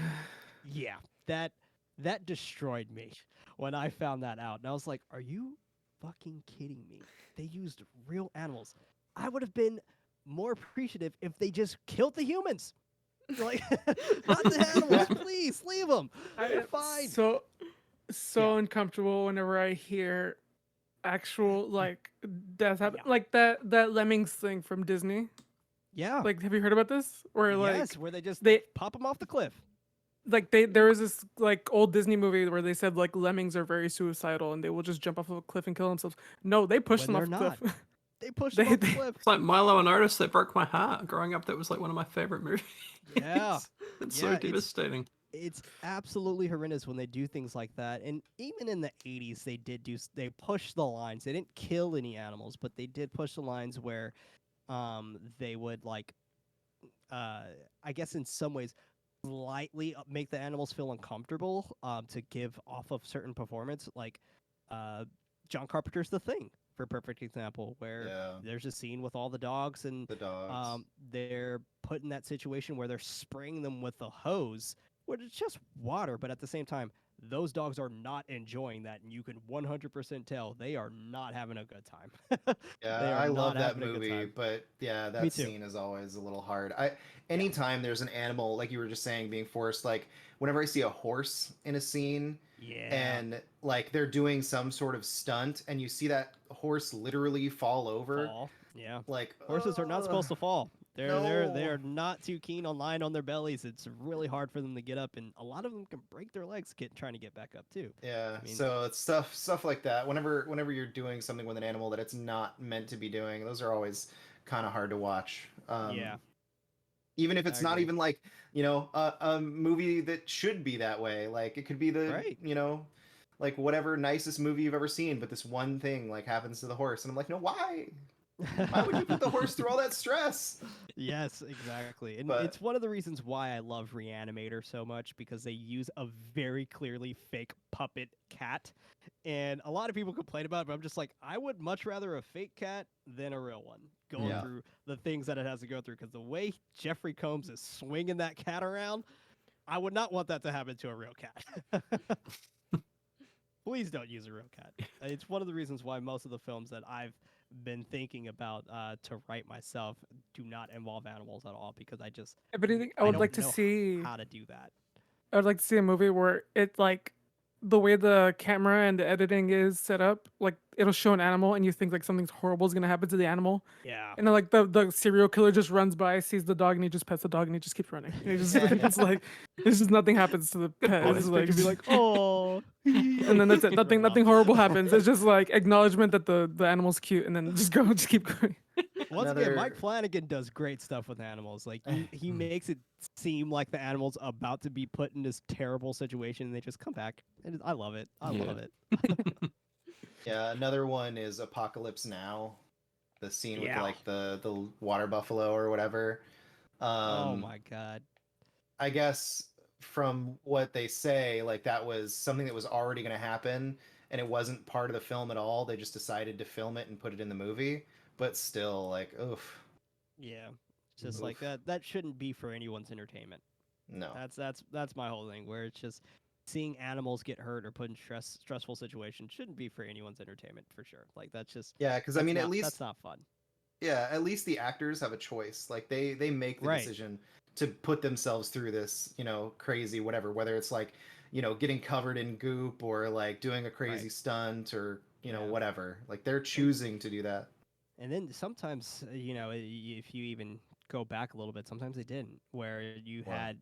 Yeah, that that destroyed me when I found that out, and I was like, are you fucking kidding me? They used real animals. I would have been more appreciative if they just killed the humans. Like, not the animals. Please leave them. I They're am fine. so uncomfortable whenever I hear actual like death happen, Yeah. like that Lemmings thing from Disney. Yeah. Like, have you heard about this? Where like Yes, where they just they pop them off the cliff. there was this like old Disney movie where they said like lemmings are very suicidal and they will just jump off of a cliff and kill themselves. No, they pushed When them off they're the not. cliff. They push They- them off the they- cliff. It's like Milo and Otis that broke my heart. Growing up, that was like one of my favorite movies. Yeah. It's Yeah, so it's- devastating. It's absolutely horrendous when they do things like that. And even in the 80s, they pushed the lines. They didn't kill any animals, but they did push the lines where they would like I guess in some ways slightly make the animals feel uncomfortable to give off of certain performance, like uh, John Carpenter's The Thing, for a perfect example, where Yeah, there's a scene with all the dogs, and the dogs. they're put in that situation where they're spraying them with a hose, where it's just water, but at the same time, those dogs are not enjoying that, and you can 100% tell they are not having a good time. Yeah, They are I love not that having a good movie, time. but yeah, Me that too. scene is always a little hard. Anytime there's an animal, like you were just saying, being forced, like whenever I see a horse in a scene Yeah. and like they're doing some sort of stunt and you see that horse literally fall over, Fall. Yeah. like Horses are not ugh, supposed to fall. They no. are not too keen on lying on their bellies. It's really hard for them to get up, and a lot of them can break their legs trying to get back up too. Yeah, I mean, so it's stuff like that. Whenever you're doing something with an animal that it's not meant to be doing, those are always kind of hard to watch. yeah, Even if I it's not agree. even like a movie that should be that way. Like it could be the Right. like whatever nicest movie you've ever seen, but this one thing like happens to the horse, and I'm like, no, why? Why would you put the horse through all that stress? Yes, exactly. And But it's one of the reasons why I love Reanimator so much, because they use a very clearly fake puppet cat. And a lot of people complain about it, but I'm just like, I would much rather a fake cat than a real one going Yeah. through the things that it has to go through. Because the way Jeffrey Combs is swinging that cat around, I would not want that to happen to a real cat. Please don't use a real cat. It's one of the reasons why most of the films that I've been thinking about to write myself do not involve animals at all, because if anything, I I would don't like to know see. how to do that. I would like to see a movie where it like the way the camera and the editing is set up, like it'll show an animal and you think like something horrible is gonna happen to the animal, Yeah. and then like the serial killer just runs by, sees the dog, and he just pets the dog and he just keeps running. And he just it's like it's just nothing happens to the pet. It's Unexpected like be like, oh, and then that's it. Just run off. Nothing horrible happens. It's just like acknowledgement that the animal's cute, and then just keep going. Once again, Mike Another- Flanagan does great stuff with animals. Like he makes it seem like the animal's about to be put in this terrible situation, and they just come back. And I love it. I Yeah. love it. yeah, another one is Apocalypse Now, the scene with Yeah. like the water buffalo or whatever. Oh my god. I guess from what they say, like that was something that was already going to happen and it wasn't part of the film at all. They just decided to film it and put it in the movie. But still, like, oof, Yeah. It's just like Oof. that shouldn't be for anyone's entertainment. no. That's my whole thing, where it's just seeing animals get hurt or put in stressful situations shouldn't be for anyone's entertainment, for sure. Like that's just Yeah, because I that's mean, not, at least that's not fun. yeah, at least the actors have a choice. Like they make the Right. decision to put themselves through this, crazy whatever, whether it's like, getting covered in goop or like doing a crazy Right. stunt or, Yeah. whatever. Like they're choosing to do that. And then sometimes, if you even go back a little bit, sometimes they didn't. Where you Wow. had,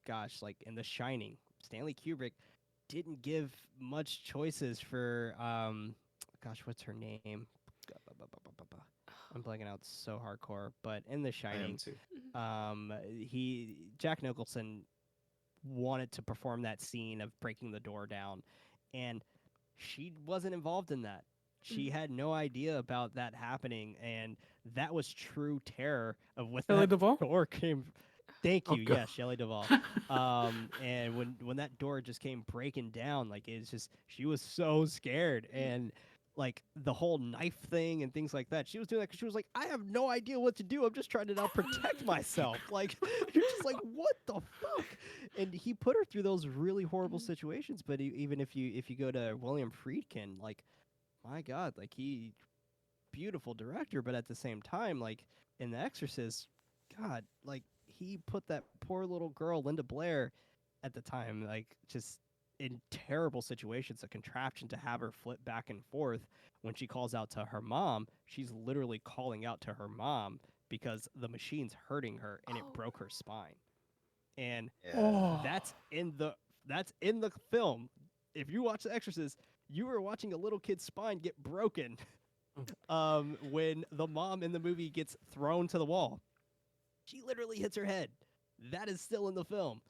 gosh, like in The Shining, Stanley Kubrick didn't give much choices for, gosh, what's her name? I'm blanking out so hardcore. But in The I am Shining, too. Jack Nicholson wanted to perform that scene of breaking the door down, and she wasn't involved in that. She had no idea about that happening, and that was true terror of when Shelley that Duvall? door came. Thank Oh, you, God. yes, Shelley Duvall. And when that door just came breaking down, like it's just she was so scared, and like the whole knife thing and things like that. She was doing that because she was like, I have no idea what to do. I'm just trying to now protect myself. Like you're just like, what the fuck? And he put her through those really horrible situations. But even if you go to William Friedkin, like my God, like he beautiful director, but at the same time, like in The Exorcist, God, like he put that poor little girl, Linda Blair, at the time, like just in terrible situations, a contraption to have her flip back and forth when she calls out to her mom. She's literally calling out to her mom because the machine's hurting her and it Oh. broke her spine. And Yeah. Oh. that's in the film. If you watch The Exorcist, you are watching a little kid's spine get broken when the mom in the movie gets thrown to the wall. She literally hits her head. That is still in the film.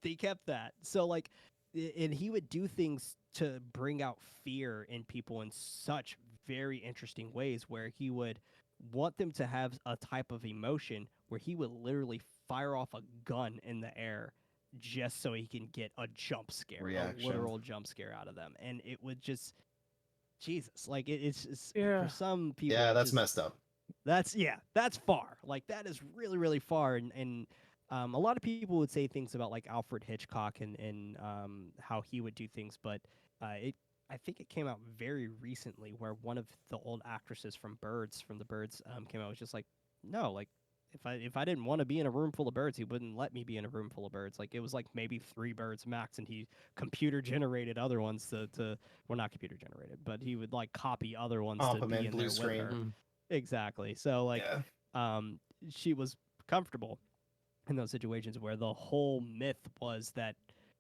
They kept that. So like and he would do things to bring out fear in people in such very interesting ways where he would want them to have a type of emotion where he would literally fire off a gun in the air just so he can get a jump scare, Reaction. a literal jump scare out of them. And it would just Jesus, like it's just Yeah. for some people. Yeah, it's that's just, messed up. that's far. Like that is really far, and a lot of people would say things about like Alfred Hitchcock and how he would do things, but it I think it came out very recently where one of the old actresses from the Birds came out was just like no, like if I didn't want to be in a room full of birds, he wouldn't let me be in a room full of birds. Like it was like maybe 3 birds max, and he computer generated other ones to well, not computer generated, but he would like copy other ones Comp to 'em be in in blue there with screen. her. Mm. Exactly. So like Yeah. she was comfortable in those situations where the whole myth was that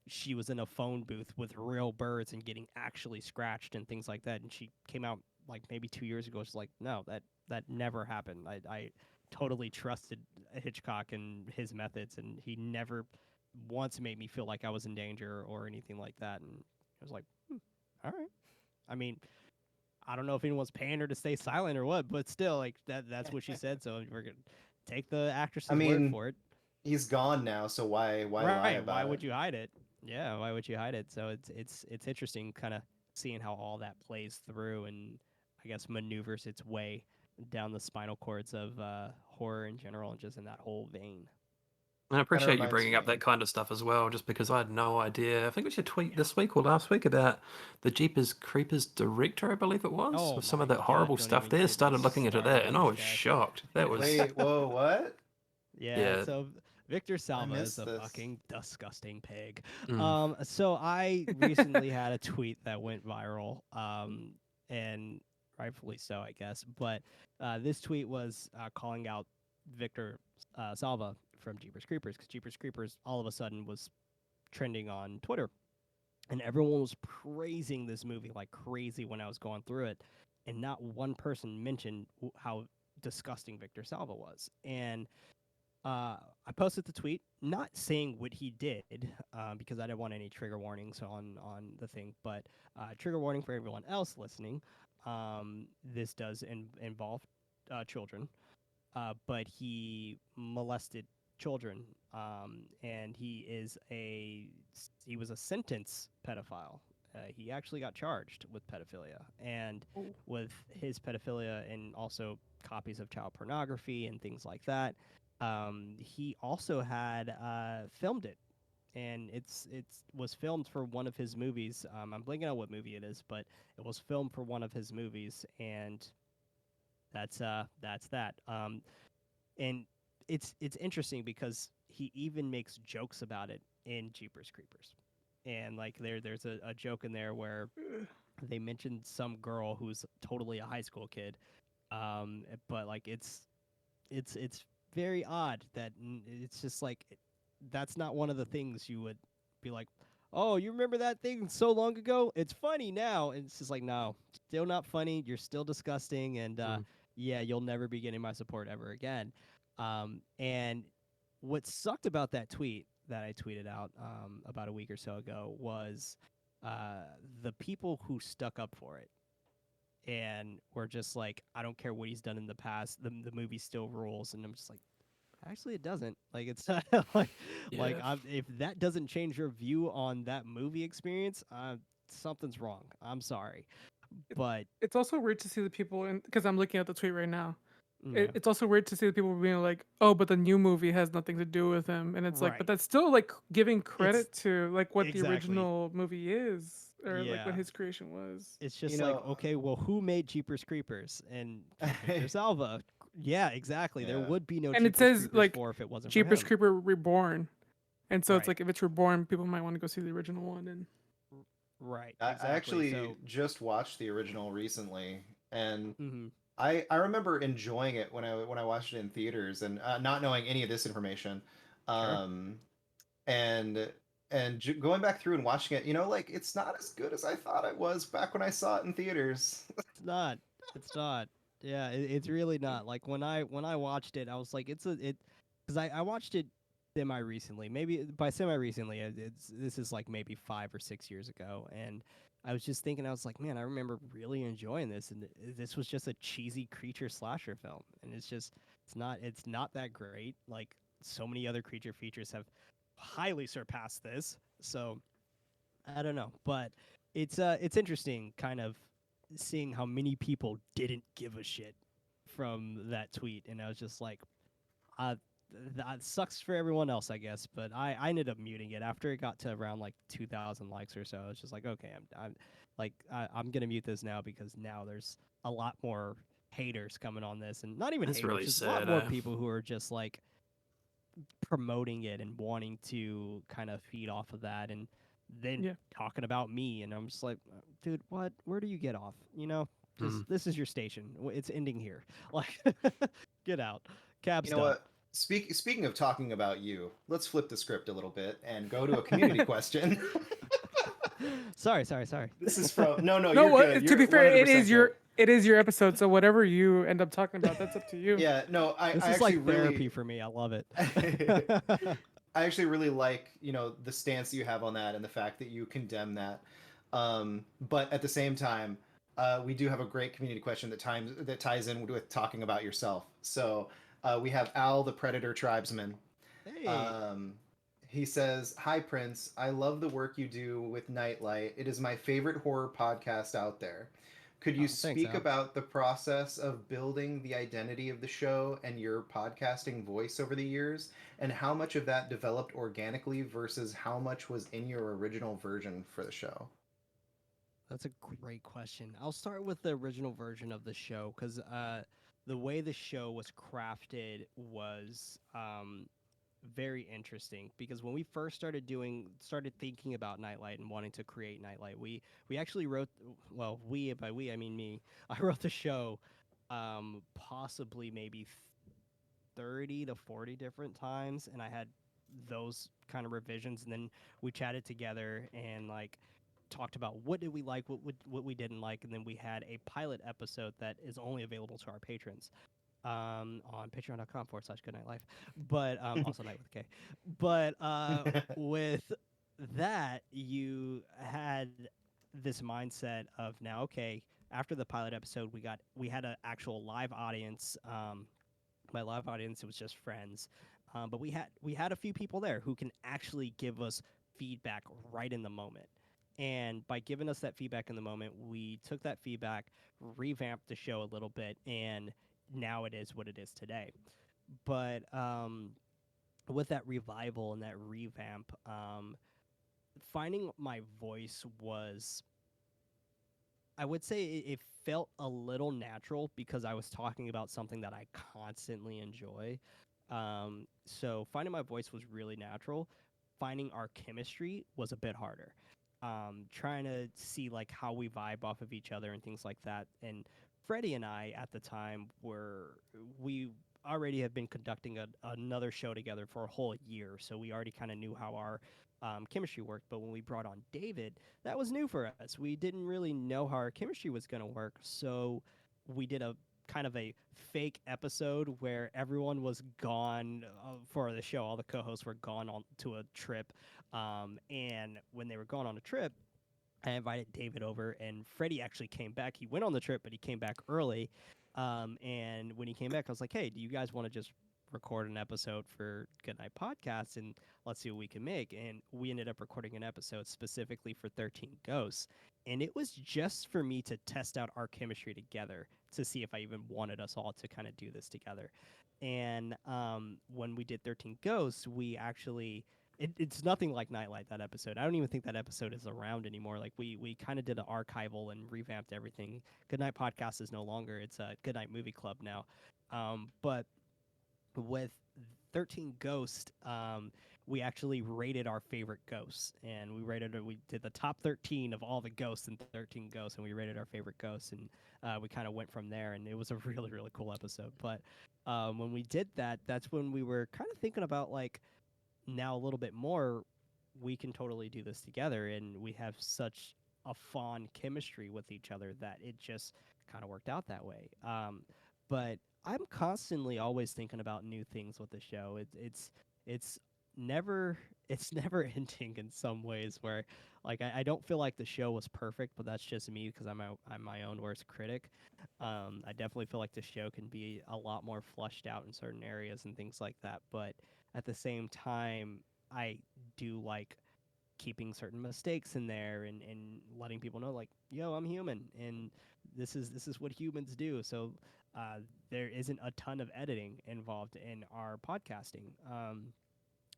she was in a phone booth with real birds and getting actually scratched and things like that. And she came out like maybe 2 years ago. She's like, no, that never happened. I totally trusted Hitchcock and his methods, and he never once made me feel like I was in danger or anything like that. And I was like, all right. I mean, I don't know if anyone's paying her to stay silent or what, but still, like that's what she said. So we're gonna take the actress's I word mean, for it. he's gone now, so why lie Right? about Why it? would you hide it? Yeah, why would you hide it? So it's interesting, kind of seeing how all that plays through, and I guess maneuvers its way down the spinal cords of horror in general, and just in that whole vein. And I appreciate you reminds bringing up me. that kind of stuff as well, just because I had no idea. I think we should tweet this week or last week about the Jeepers Creepers director, I believe it was, Oh with some my of that God! horrible Don't stuff even there. get me Started looking into started that, on and I this was guy. shocked. That was Wait, whoa, what? Yeah, yeah. so Victor Salva is missed a this. fucking disgusting pig. Mm. So I recently had a tweet that went viral, and rightfully so, I guess. But this tweet was calling out Victor Salva from Jeepers Creepers, because Jeepers Creepers all of a sudden was trending on Twitter, and everyone was praising this movie like crazy when I was going through it, and not one person mentioned how disgusting Victor Salva was. And I posted the tweet, not saying what he did, because I didn't want any trigger warnings on the thing. But trigger warning for everyone else listening. This does involve children, but he molested children, and he was a sentence pedophile. He actually got charged with pedophilia, and with his pedophilia and also copies of child pornography and things like that. He also had filmed it, and it was filmed for one of his movies. I'm blanking on what movie it is, but it was filmed for one of his movies, and that's that. And it's interesting because he even makes jokes about it in Jeepers Creepers, and like there's a joke in there where they mentioned some girl who's totally a high school kid, but like it's very odd that it's just like that's not one of the things you would be like, oh, you remember that thing so long ago? It's funny now. And it's just like, no, still not funny. You're still disgusting, and Mm. yeah, you'll never be getting my support ever again. And what sucked about that tweet, that I tweeted out about a week or so ago was the people who stuck up for it and were just like, I don't care what he's done in the past, the movie still rules. And I'm just like, actually, it doesn't. Like, it's not like Yeah. if that doesn't change your view on that movie experience, something's wrong. I'm sorry, but It's also weird to see the people in because I'm looking at the tweet right now. yeah, It's also weird to see the people being like, "Oh, but the new movie has nothing to do with him," and it's like, but right. that's still like giving It's credit to like what the exactly. original movie is, or like what Yeah. his creation was. It's You just like, know, okay, well, who made Jeepers Creepers? And Idris Elva. Yeah, exactly. There yeah. would be no And it Jeepers says Creepers like 4 if it wasn't for Jeepers him. Creeper Reborn, and so it's Right. like if it's Reborn, people might want to go see the original one. And Right. I Exactly. actually So, just watched the original recently, and mhm. I remember enjoying it when I watched it in theaters and not knowing any of this information, Sure. um, and going back through and watching it, like it's not as good as I thought it was back when I saw it in theaters. It's not. It's not. Yeah, it's really not. Like when I watched it, I was like, because I watched it semi recently. Maybe by semi recently, this is like maybe 5 or 6 years ago, and I was just thinking, I was like, man, I remember really enjoying this, and this was just a cheesy creature slasher film, and it's not that great. Like so many other creature features have highly surpassed this, so I don't know, but it's interesting, kind of seeing how many people didn't give a shit from that tweet, and I was just like, uh, that sucks for everyone else, I guess. But I ended up muting it after it got to around like 2,000 likes or so. I was just like, okay, I'm gonna mute this now because now there's a lot more haters coming on this, and not even That's haters, really just a lot sad. more people who are just like promoting it and wanting to kind of feed off of that and then yeah, talking about me, and I'm just like, dude, what, where do you get off, Mm. just this is your station, it's ending here, like get out, cab's You know done. what? Speaking of talking about you, let's flip the script a little bit and go to a community question. sorry. This is from no, no. you're good. To You're be fair, 100% good. it is your episode. So whatever you end up talking about, that's up to you. Yeah, no, This I is actually like therapy really for me, I love it. I actually really like, the stance you have on that and the fact that you condemn that. But at the same time, we do have a great community question that ties in with talking about yourself. So we have Al, the Predator Tribesman. Hey. Um, he says, "Hi Prince, I love the work you do with Nightlight. It is my favorite horror podcast out there. Could you Thanks, speak Al. about the process of building the identity of the show and your podcasting voice over the years, and how much of that developed organically versus how much was in your original version for the show?" That's a great question. I'll start with the original version of the show because the way the show was crafted was very interesting. Because when we first started thinking about Nightlight and wanting to create Nightlight, we actually wrote, well, we, by we I mean me. I wrote the show possibly maybe 30 to 40 different times, and I had those kind of revisions, and then we chatted together and like talked about what did we like, what we didn't like, and then we had a pilot episode that is only available to our patrons on patreon.com/goodnightlife, but also night with a K. But with that, you had this mindset of now, okay, after the pilot episode, we had an actual live audience. By live audience, it was just friends, but we had a few people there who can actually give us feedback right in the moment. And by giving us that feedback in the moment, we took that feedback, revamped the show a little bit, and now it is what it is today. But with that revival and that revamp, finding my voice was, I would say it felt a little natural because I was talking about something that I constantly enjoy. So finding my voice was really natural. Finding our chemistry was a bit harder. Trying to see like how we vibe off of each other and things like that. And Freddie and I at the time we already have been conducting another show together for a whole year, so we already kind of knew how our chemistry worked. But when we brought on David, that was new for us. We didn't really know how our chemistry was going to work, so we did a kind of a fake episode where everyone was gone for the show. All the co-hosts were gone on to a trip, and when they were gone on a trip, I invited David over, and Freddie actually came back. He went on the trip, but he came back early. And when he came back, I was like, "Hey, do you guys want to just record an episode for Goodnight Podcast, and let's see what we can make?" And we ended up recording an episode specifically for 13 Ghosts, and it was just for me to test out our chemistry together to see if I even wanted us all to kind of do this together. And when we did 13 Ghosts, we actually it's nothing like Nightlight, that episode. I don't even think that episode is around anymore. Like we kind of did an archival and revamped everything. Goodnight Podcast is no longer. It's a Goodnight Movie Club now. But with 13 Ghost, we actually rated our favorite ghosts, and we did the top 13 of all the ghosts in 13 Ghosts, and we rated our favorite ghosts, and we kind of went from there, and it was a really, really cool episode. But when we did that, that's when we were kind of thinking about, like, now a little bit more, we can totally do this together, and we have such a fond chemistry with each other that it just kind of worked out that way. But I'm constantly always thinking about new things with the show. It's never it's never ending in some ways, where like I don't feel like the show was perfect, but that's just me because I'm my own worst critic. I definitely feel like the show can be a lot more flushed out in certain areas and things like that, but at the same time, I do like keeping certain mistakes in there, and letting people know, like, yo, I'm human, and this is what humans do. So there isn't a ton of editing involved in our podcasting.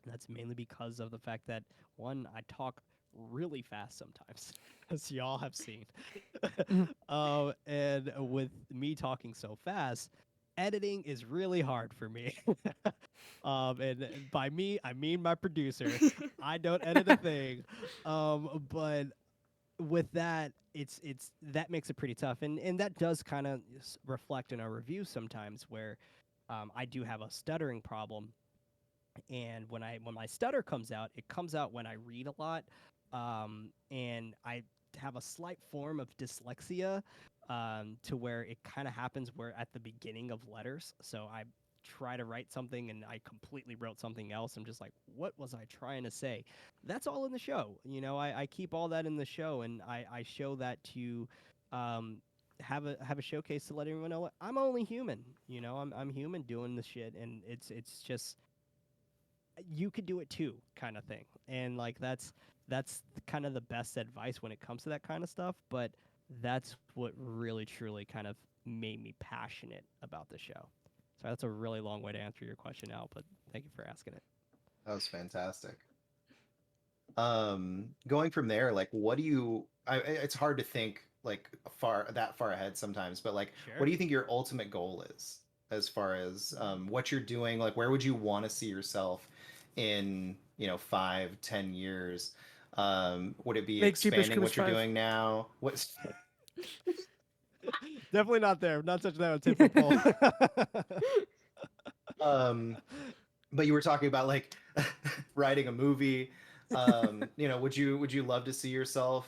That's mainly because of the fact that, one, I talk really fast sometimes, as y'all have seen. And with me talking so fast, editing is really hard for me. And by me, I mean my producer. I don't edit a thing. But with that, it's that makes it pretty tough, and that does kind of reflect in our reviews sometimes, where I do have a stuttering problem, and when my stutter comes out, it comes out when I read a lot, and I have a slight form of dyslexia, to where it kind of happens where at the beginning of letters. So I try to write something and I completely wrote something else. I'm just like, what was I trying to say? That's all in the show. I keep all that in the show, and I show that to um, have a showcase to let everyone know I'm only human. I'm human doing the shit, and it's just you could do it too, kind of thing. And like that's kind of the best advice when it comes to that kind of stuff. But that's what really truly kind of made me passionate about the show. So that's a really long way to answer your question, Al, but thank you for asking it. That was fantastic. Going from there, like, what do you? It's hard to think like that far ahead sometimes, but like, Sure. what do you think your ultimate goal is as far as what you're doing? Like, where would you want to see yourself in 5, 10 years? Would it be Make Jeepers expanding what Creepers you're 5. doing now? What's Definitely not there. I'm not touching that with 10-foot pole. but you were talking about like writing a movie. Would you love to see yourself,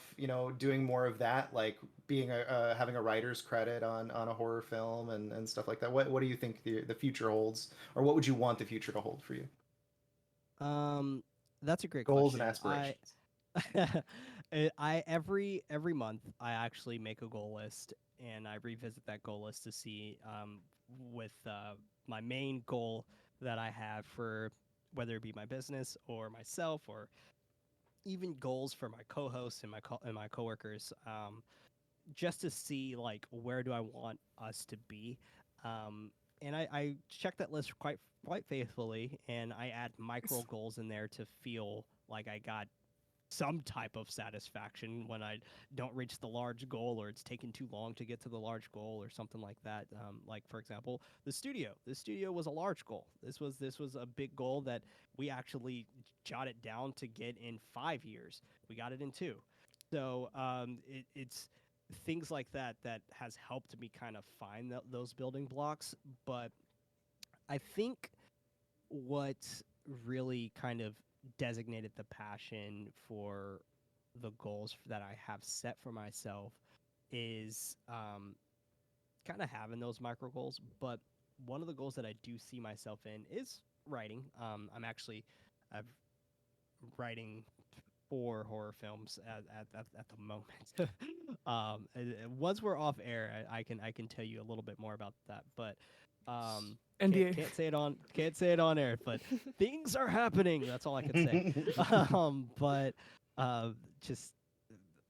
doing more of that, like being having a writer's credit on a horror film and stuff like that? What do you think the future holds, or what would you want the future to hold for you? That's a great Goals and question. aspirations. I every month I actually make a goal list, and I revisit that goal list to see with my main goal that I have for whether it be my business or myself, or even goals for my co-hosts and my coworkers, just to see, like, where do I want us to be. And I check that list quite faithfully, and I add micro goals in there to feel like I got some type of satisfaction when I don't reach the large goal, or it's taken too long to get to the large goal, or something like that. Like, for example, the studio. The studio was a large goal. This was a big goal that we actually jotted down to get in 5 years. We got it in 2. So it's things like that that has helped me kind of find those building blocks. But I think what really kind of designated the passion for the goals that I have set for myself is kind of having those micro goals, but one of the goals that I do see myself in is writing. I'm writing 4 horror films at the moment. Once we're off air, I can tell you a little bit more about that, but NDA. can't say it on air, but things are happening. That's all I can say. But just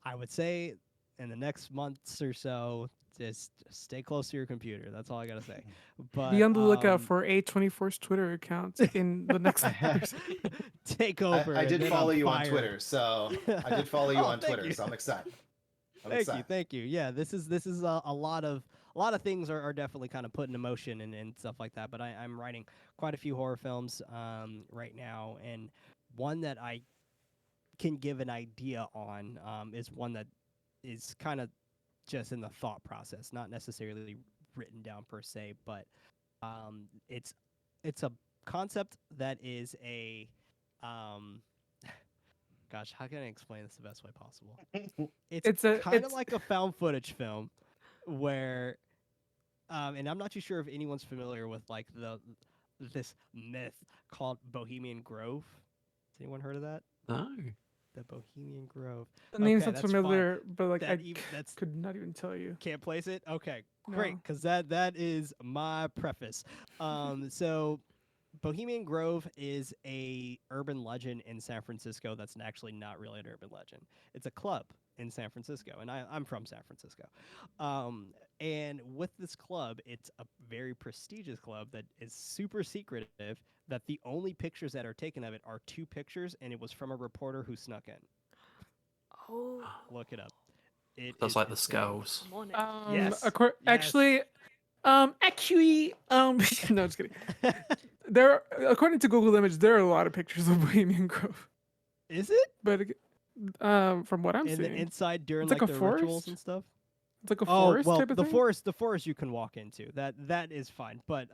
I would say in the next months or so, just stay close to your computer. That's all I gotta say. But Be on the lookout for A24's Twitter account in the next. take over. I and did then follow I'm you on fired. Twitter, so I did follow you Oh, on thank Twitter, you. so I'm excited. Thank you. Yeah, this is a lot of things are definitely kind of put into motion and stuff like that. But I'm writing quite a few horror films right now, and one that I can give an idea on is one that is kind of just in the thought process, not necessarily written down per se, but it's a concept that is a gosh, how can I explain this the best way possible? It's kind of like a found footage film where and I'm not too sure if anyone's familiar with like this myth called Bohemian Grove. Has anyone heard of that? No. The Bohemian Grove. The name Okay, sounds that's familiar, but like That I that's could not even tell you. can't place it. Okay, great, No. because that is my preface. So Bohemian Grove is a urban legend in San Francisco that's actually not really an urban legend. It's a club in San Francisco, and I'm from San Francisco. And with this club, it's a very prestigious club that is super secretive. That the only pictures that are taken of it are 2 pictures, and it was from a reporter who snuck in. Oh, Look it up. It That's is like the insane. skulls. I'm on it. Yes. Actually, no, just kidding. There, according to Google Image, there are a lot of pictures of Bohemian Grove. Is it? But from what I'm And seeing, the inside during It's like like a the rituals forest? and stuff. it's like a Oh forest well, type of the thing. forest you can walk into. That is fine. But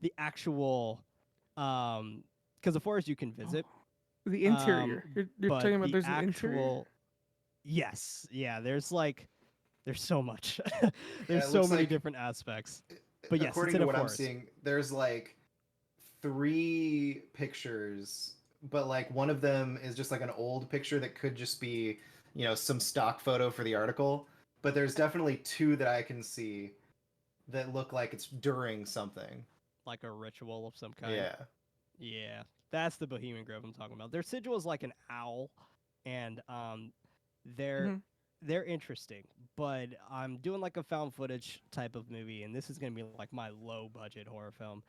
the actual, because the forest you can visit. The interior. You're but talking about the there's an interior. actual, yes, yeah. There's so much. Yeah, There's it so looks many like- different aspects. But yes, according it's in to a what I'm forest. seeing, there's like 3 pictures, but like one of them is just like an old picture that could just be, some stock photo for the article. But there's definitely 2 that I can see that look like it's during something. Like a ritual of some kind. Yeah. Yeah, that's the Bohemian Grove I'm talking about. Their sigil is like an owl, and they're Mhm. they're interesting. But I'm doing like a found footage type of movie, and this is gonna be like my low budget horror film,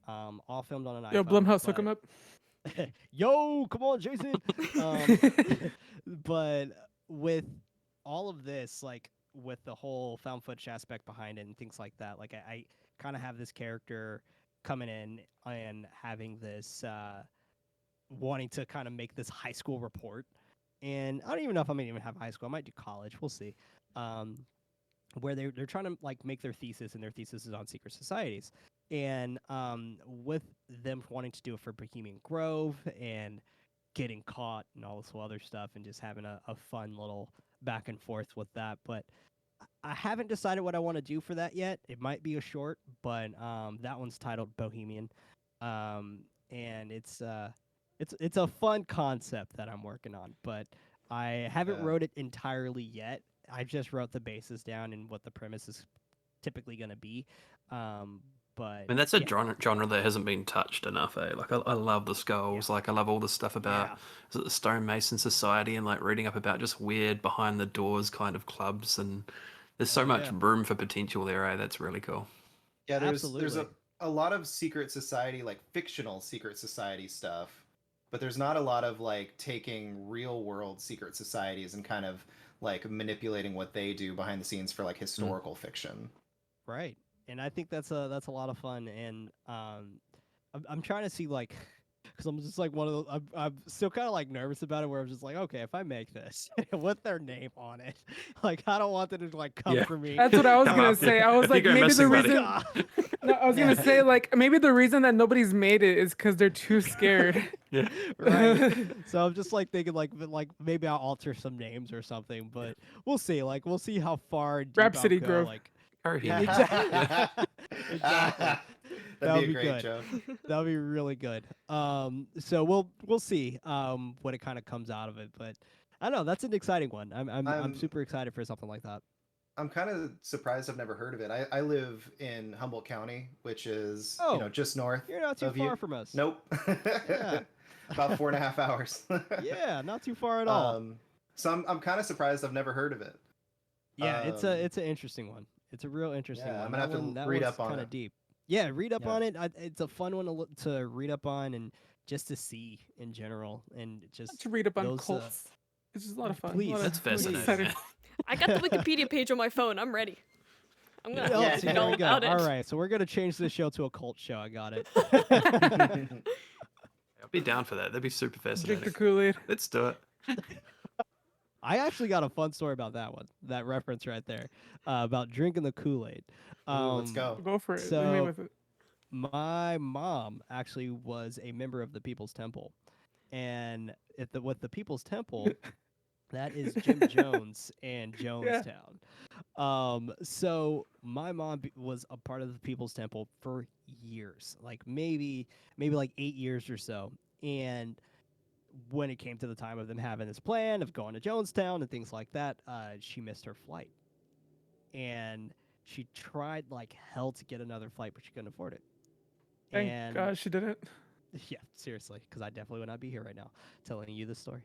all filmed on an Yo, iPhone. Blumhouse, hook him up. Yo, come on, Jason. Um, but with all of this, like with the whole found footage aspect behind it and things like that, like I kind of have this character coming in and having this wanting to kind of make this high school report. And I don't even know if I'm gonna even have high school. I might do college. We'll see. Where they're trying to like make their thesis, and their thesis is on secret societies. And with them wanting to do it for Bohemian Grove and getting caught and all this other stuff, and just having a fun little back and forth with that. But I haven't decided what I want to do for that yet. It might be a short, but that one's titled Bohemian, and it's a fun concept that I'm working on. But I haven't Yeah. wrote it entirely yet. I just wrote the basis down and what the premise is typically going to be. But I mean, that's a yeah. genre that hasn't been touched enough, eh? Like, I love the skulls. Like, I love all the stuff about Yeah. is it the Stonemason Society and like reading up about just weird behind the doors kind of clubs. And there's so Hell much yeah. room for potential there, eh? That's really cool. Yeah, there's Absolutely. a lot of secret society, like fictional secret society stuff, but there's not a lot of like taking real world secret societies and kind of like manipulating what they do behind the scenes for like historical fiction. Right, and I think that's a lot of fun, and I'm trying to see like, because I'm just like one of those. I'm still kind of like nervous about it, where I'm just like, okay, if I make this with their name on it, like I don't want them to like come Yeah. for me. That's what I was Come gonna after you. say. I was If you like, go maybe the missing, buddy. reason. No, I was gonna say like maybe the reason that nobody's made it is because they're too scared. Yeah. Right. So I'm just like thinking like maybe I'll alter some names or something, but we'll see. Like we'll see how far deep Rhapsody I'll go. Grove. Like Coherent. Exactly. Yeah. Exactly. That'd be a be great good. joke. That'll be really good. So we'll see what it kind of comes out of it, but I don't know. That's an exciting one. I'm I'm super excited for something like that. I'm kind of surprised I've never heard of it. I live in Humboldt County, which is, Oh, just north you're not too of far you. from us. Nope. Yeah. About 4.5 hours. Yeah, not too far at all. So I'm kind of surprised I've never heard of it. Yeah, Um, it's an interesting one. It's a real interesting yeah, one. I'm gonna have to That read one's up on kind it. of deep. Yeah, read up Yeah. on it. It's a fun one to read up on and just to see in general, and just To read up on those, cults. It's just a lot of fun. please. That's really fascinating. exciting. Yeah. I got the Wikipedia page on my phone. I'm ready. I'm gonna Oh, Yeah. have see, to there know we go. about it. All right, so we're gonna change this show to a cult show. I got it. I'll be down for that. That'd be super Drink fascinating. the Kool-Aid. Let's do it. I actually got a fun story about that one, that reference right there, about drinking the Kool-Aid. Ooh, let's go. Go for it. Leave me So with it. my mom actually was a member of the People's Temple, and with the People's Temple, that is Jim Jones and Jonestown. So my mom was a part of the People's Temple for years, like maybe like 8 years or so, and when it came to the time of them having this plan of going to Jonestown and things like that, she missed her flight, and she tried like hell to get another flight, but she couldn't afford it. Thank And God she didn't. yeah, seriously, because I definitely would not be here right now telling you this story.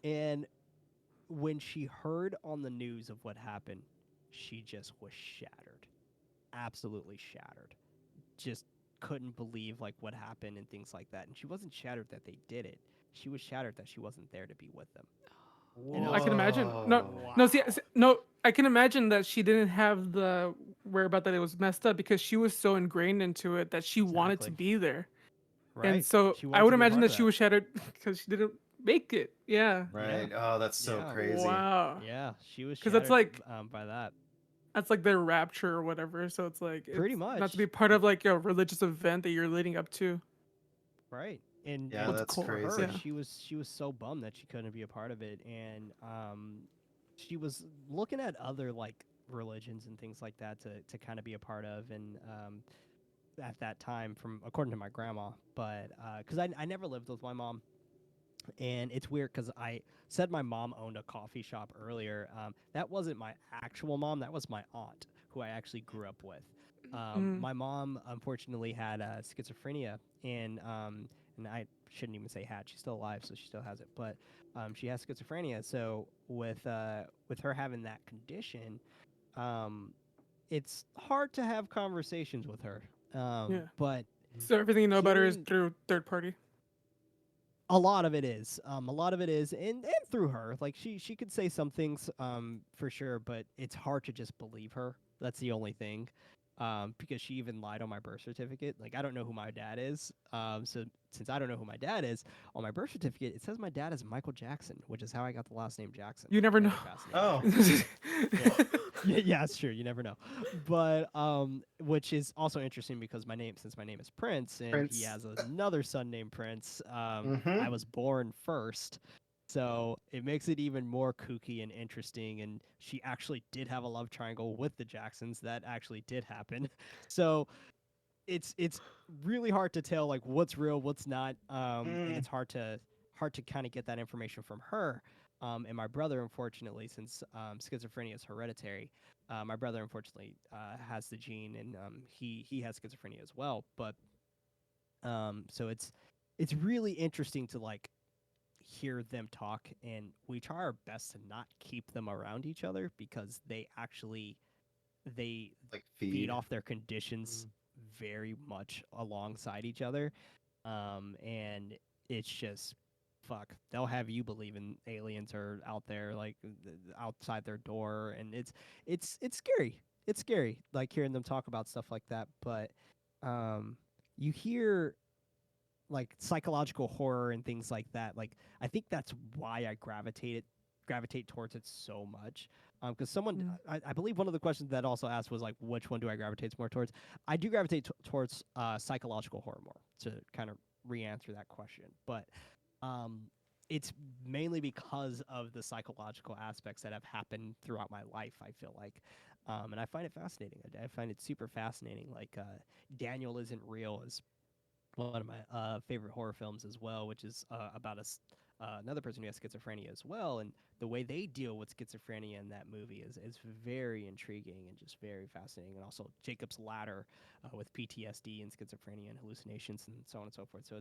And when she heard on the news of what happened, she just was shattered, absolutely shattered. Just couldn't believe like what happened and things like that. And she wasn't shattered that they did it. She was shattered that she wasn't there to be with them. And I can imagine. No, Whoa. no, no. I can imagine that she didn't have the whereabout that it was messed up because she was so ingrained into it that she wanted to Exactly. be there. Right? And so She I wanted would to be a imagine part that of she was shattered because she didn't make it. Yeah. Right. Oh, that's so Yeah. crazy. Wow. Yeah, she was 'Cause shattered that's like- by that. That's like their rapture or whatever. So it's like Pretty it's not much. to be part of like a religious event that you're leading up to. Right. And Yeah, What's that's cool- for crazy. her, Yeah. she was so bummed that she couldn't be a part of it, and she was looking at other like religions and things like that to kind of be a part of, and at that time, from according to my grandma, but because I never lived with my mom. And it's weird because I said my mom owned a coffee shop earlier. That wasn't my actual mom. That was my aunt, who I actually grew up with. My mom, unfortunately, had schizophrenia, and I shouldn't even say had. She's still alive, so she still has it. But she has schizophrenia. So with her having that condition, it's hard to have conversations with her. Yeah. But So everything you know about her is Hearing- through third party. a lot of it is and through her, like she could say some things for sure, but it's hard to just believe her. That's the only thing, because she even lied on my birth certificate. Like, I don't know who my dad is, so since I don't know who my dad is, on my birth certificate it says my dad is Michael Jackson, which is how I got the last name Jackson. You never Very know. fascinating. Oh. Yeah, it's true. You never know. But which is also interesting because since my name is Prince, and Prince. he has another son named Prince, I Mhm. was born first. So it makes it even more kooky and interesting. And she actually did have a love triangle with the Jacksons. That actually did happen. So it's really hard to tell like what's real, what's not, and it's hard to kind of get that information from her. And my brother, unfortunately, since schizophrenia is hereditary, my brother unfortunately has the gene, and he has schizophrenia as well. But so it's really interesting to like hear them talk, and we try our best to not keep them around each other because they actually they Like feed off their conditions very much alongside each other, and it's just fuck, they'll have you believing aliens are out there like outside their door, and it's scary. It's scary like hearing them talk about stuff like that. But you hear like psychological horror and things like that. Like, I think that's why I gravitate towards it so much. Because someone, I believe one of the questions that also asked was like, which one do I gravitate more towards? I do gravitate towards psychological horror more, to kind of re-answer that question. But it's mainly because of the psychological aspects that have happened throughout my life. I feel like, and I find it fascinating. I find it super fascinating. Like Daniel Isn't Real is one of my favorite horror films as well, which is about another person who has schizophrenia as well, and the way they deal with schizophrenia in that movie is very intriguing and just very fascinating. And also Jacob's Ladder with PTSD and schizophrenia and hallucinations and so on and so forth. So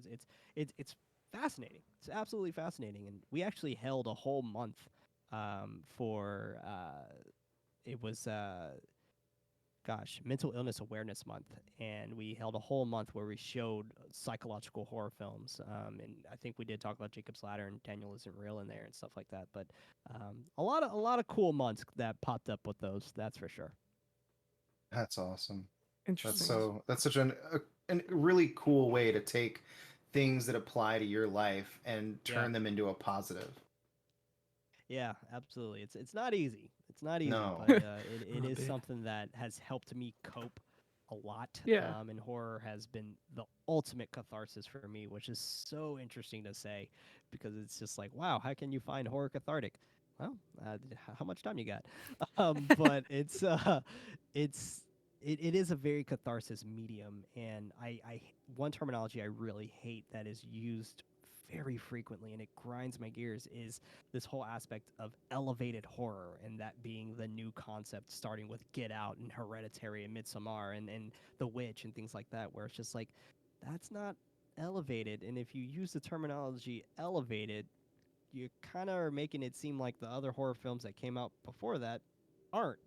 it's fascinating. It's absolutely fascinating, and we actually held a whole month for it was Mental Illness Awareness Month, and we held a whole month where we showed psychological horror films. And I think we did talk about Jacob's Ladder and Daniel Isn't Real in there and stuff like that. But a lot of cool months that popped up with those. That's for sure. That's awesome. Interesting. That's such a really cool way to take things that apply to your life and Yeah. turn them into a positive. Yeah, absolutely. It's not easy. It's not easy, No. but it I is bet. something that has helped me cope a lot. Yeah. And horror has been the ultimate catharsis for me, which is so interesting to say because it's just like, wow, how can you find horror cathartic? Well, how much time you got? But it's it is a very catharsis medium, and one terminology I really hate that is used very frequently and it grinds my gears is this whole aspect of elevated horror, and that being the new concept starting with Get Out and Hereditary and Midsommar and The Witch and things like that, where it's just like, that's not elevated. And if you use the terminology elevated, you kind of are making it seem like the other horror films that came out before that aren't.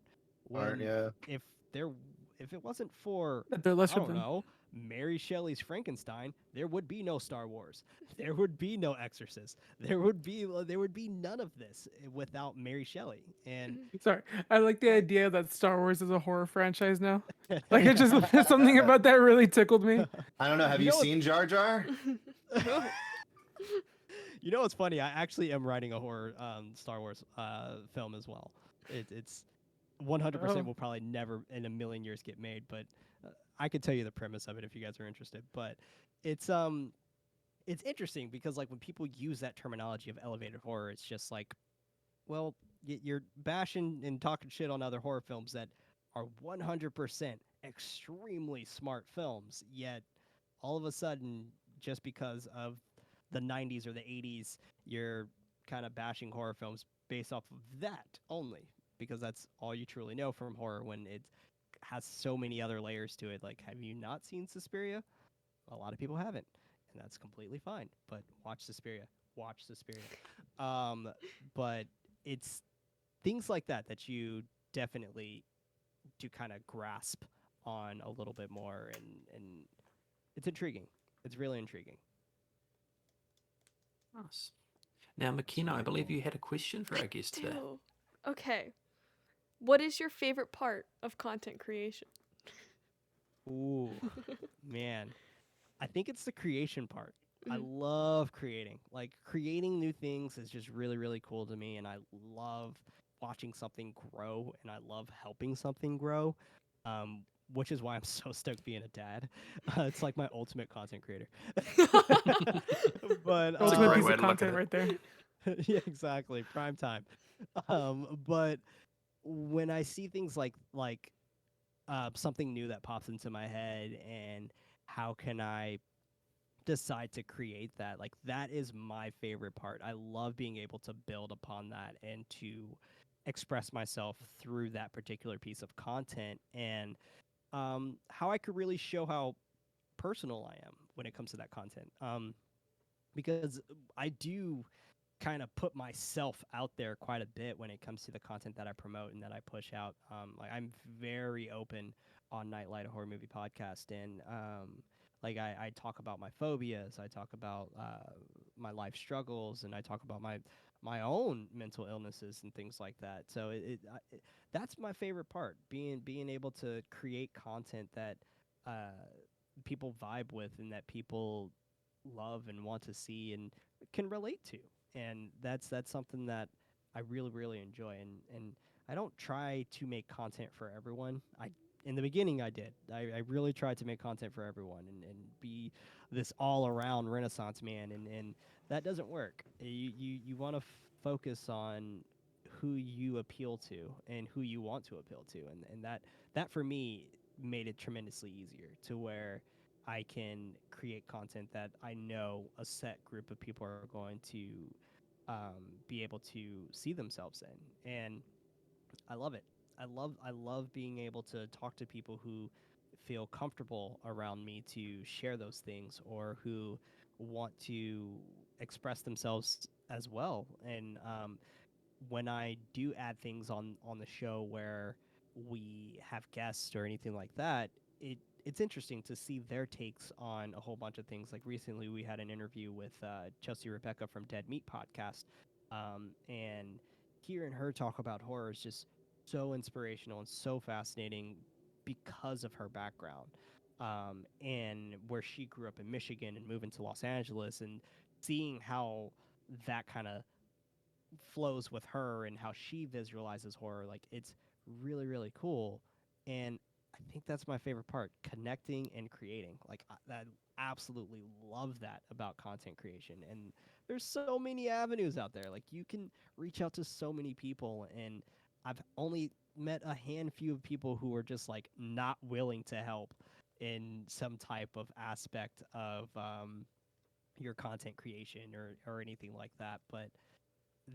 Art, When yeah. if there if it wasn't for, That they're I lesser don't than. know, Mary Shelley's Frankenstein, there would be no Star Wars. There would be no Exorcist. There would be none of this without Mary Shelley. And Sorry, I like the idea that Star Wars is a horror franchise now. Like yeah. it just something about that really tickled me. I don't know. Have You you know what's seen Jar Jar? No. you know what's funny? I actually am writing a horror Star Wars film as well. It's 100% Oh. will probably never in a million years get made, but I could tell you the premise of it if you guys are interested. But it's it's interesting because like when people use that terminology of elevated horror, it's just like, well, you're bashing and talking shit on other horror films that are 100% extremely smart films, yet all of a sudden, just because of the 90s or the 80s, you're kind of bashing horror films based off of that only, because that's all you truly know from horror when it has so many other layers to it. Like, have you not seen Suspiria? A lot of people haven't, and that's completely fine. But watch Suspiria. Watch Suspiria. But it's things like that that you definitely do kind of grasp on a little bit more, and it's intriguing. It's really intriguing. Nice. Now, McKenna, I very believe cool. you had a question for our guest today. Ew. Okay. What is your favorite part of content creation? Ooh, man. I think it's the creation part. I Mhm. love creating. Like creating new things is just really, really cool to me, and I love watching something grow, and I love helping something grow. Which is why I'm so stoked being a dad. It's like my ultimate content creator. But It's a Ultimate great piece way of to look at content it. right there. yeah, exactly, prime time. But when I see things like something new that pops into my head, and how can I decide to create that, like that is my favorite part. I love being able to build upon that and to express myself through that particular piece of content, and how I could really show how personal I am when it comes to that content. Because I do kind of put myself out there quite a bit when it comes to the content that I promote and that I push out. Like I'm very open on Nightlight, a horror movie podcast, and like I talk about my phobias, I talk about my life struggles, and I talk about my own mental illnesses and things like that. So that's my favorite part, being able to create content that people vibe with and that people love and want to see and can relate to. And that's something that I really, really enjoy. And I don't try to make content for everyone. I In the beginning I did. I really tried to make content for everyone and be this all around Renaissance man and that doesn't work. You want to focus on who you appeal to and who you want to appeal to, and that for me made it tremendously easier to where I can create content that I know a set group of people are going to be able to see themselves in, and I love it. I love being able to talk to people who feel comfortable around me to share those things or who want to express themselves as well. And when I do add things on the show where we have guests or anything like that, it's interesting to see their takes on a whole bunch of things. Like recently, we had an interview with Chelsea Rebecca from Dead Meat Podcast, and hearing her talk about horror is just so inspirational and so fascinating because of her background, and where she grew up in Michigan and moving to Los Angeles, and seeing how that kind of flows with her and how she visualizes horror. Like it's really really cool, and I think that's my favorite part: connecting and creating. Like I absolutely love that about content creation. And there's so many avenues out there. Like you can reach out to so many people, and I've only met a handful of people who are just like not willing to help in some type of aspect of your content creation or anything like that. But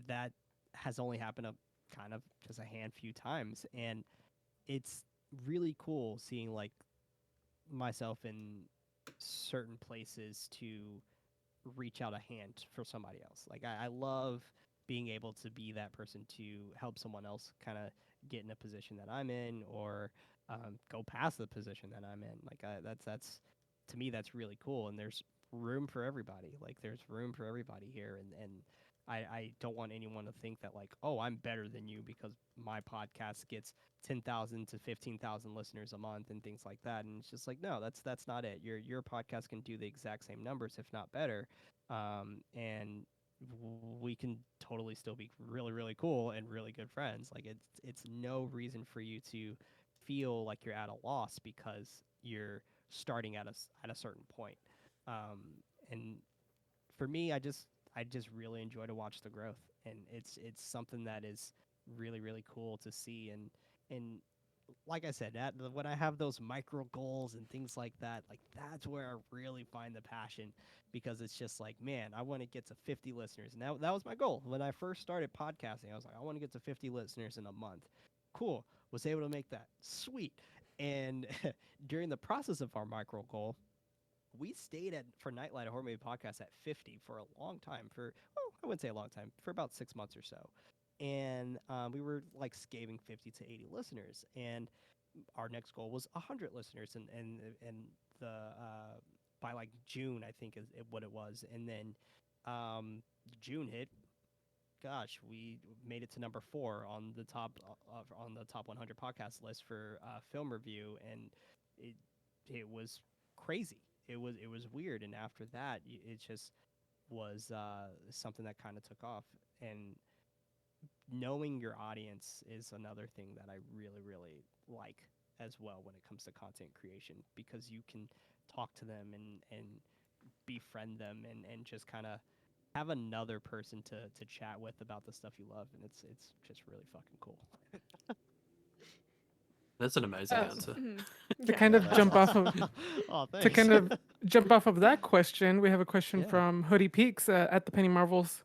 that has only happened a kind of just a handful times, and it's really cool seeing like myself in certain places to reach out a hand for somebody else. Like I love being able to be that person to help someone else kind of get in a position that I'm in, or go past the position that I'm in. Like that's to me that's really cool, and there's room for everybody. Like there's room for everybody here, and I don't want anyone to think that like, oh, I'm better than you because my podcast gets 10,000 to 15,000 listeners a month and things like that. And it's just like, no, that's not it. Your podcast can do the exact same numbers, if not better, and we can totally still be really really cool and really good friends. Like it's no reason for you to feel like you're at a loss because you're starting at a certain point. And for me, I just really enjoy to watch the growth, and it's something that is really really cool to see. And like I said, that when I have those micro goals and things like that, like that's where I really find the passion, because it's just like, man, I want to get to 50 listeners. And that was my goal when I first started podcasting. I was like, I want to get to 50 listeners in a month. Cool, was able to make that. Sweet. And during the process of our micro goal, we stayed at for Nightlight, a horror movie podcast, at 50 for a long time. For, well, I wouldn't say a long time, for about 6 months or so. And we were like scaling 50 to 80 listeners, and our next goal was 100 listeners, and the by like June, I think is what it was. And then June hit. Gosh, we made it to number 4 on the top 100 podcast list for film review, and it it was crazy. It was weird, and after that, it just was something that kind of took off. And knowing your audience is another thing that I really, really like as well when it comes to content creation, because you can talk to them and befriend them, and just kind of have another person to chat with about the stuff you love, and it's just really fucking cool. That's an amazing Uh, answer. Mhm. To Yeah. kind Yeah, of that's jump off awesome. of Oh, to thanks. kind of jump off of that question, we have a question Yeah. from Hoodie Peaks at the Penny Marvels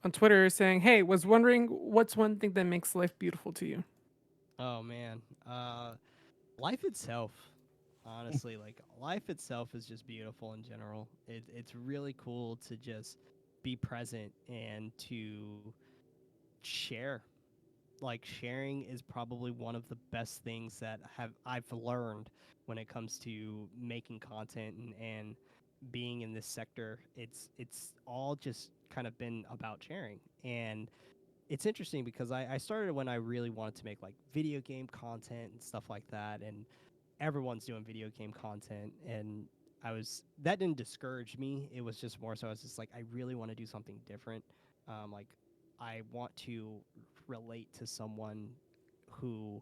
on Twitter saying, "Hey, was wondering what's one thing that makes life beautiful to you?" Oh man, life itself, honestly, like life itself is just beautiful in general. It's really cool to just be present and to share. Like sharing is probably one of the best things that have I've learned when it comes to making content and being in this sector. It's all just kind of been about sharing. And it's interesting because I started when I really wanted to make like video game content and stuff like that, and everyone's doing video game content, and that didn't discourage me. It was just more so I was just like, I really want to do something different. Like I want to relate to someone who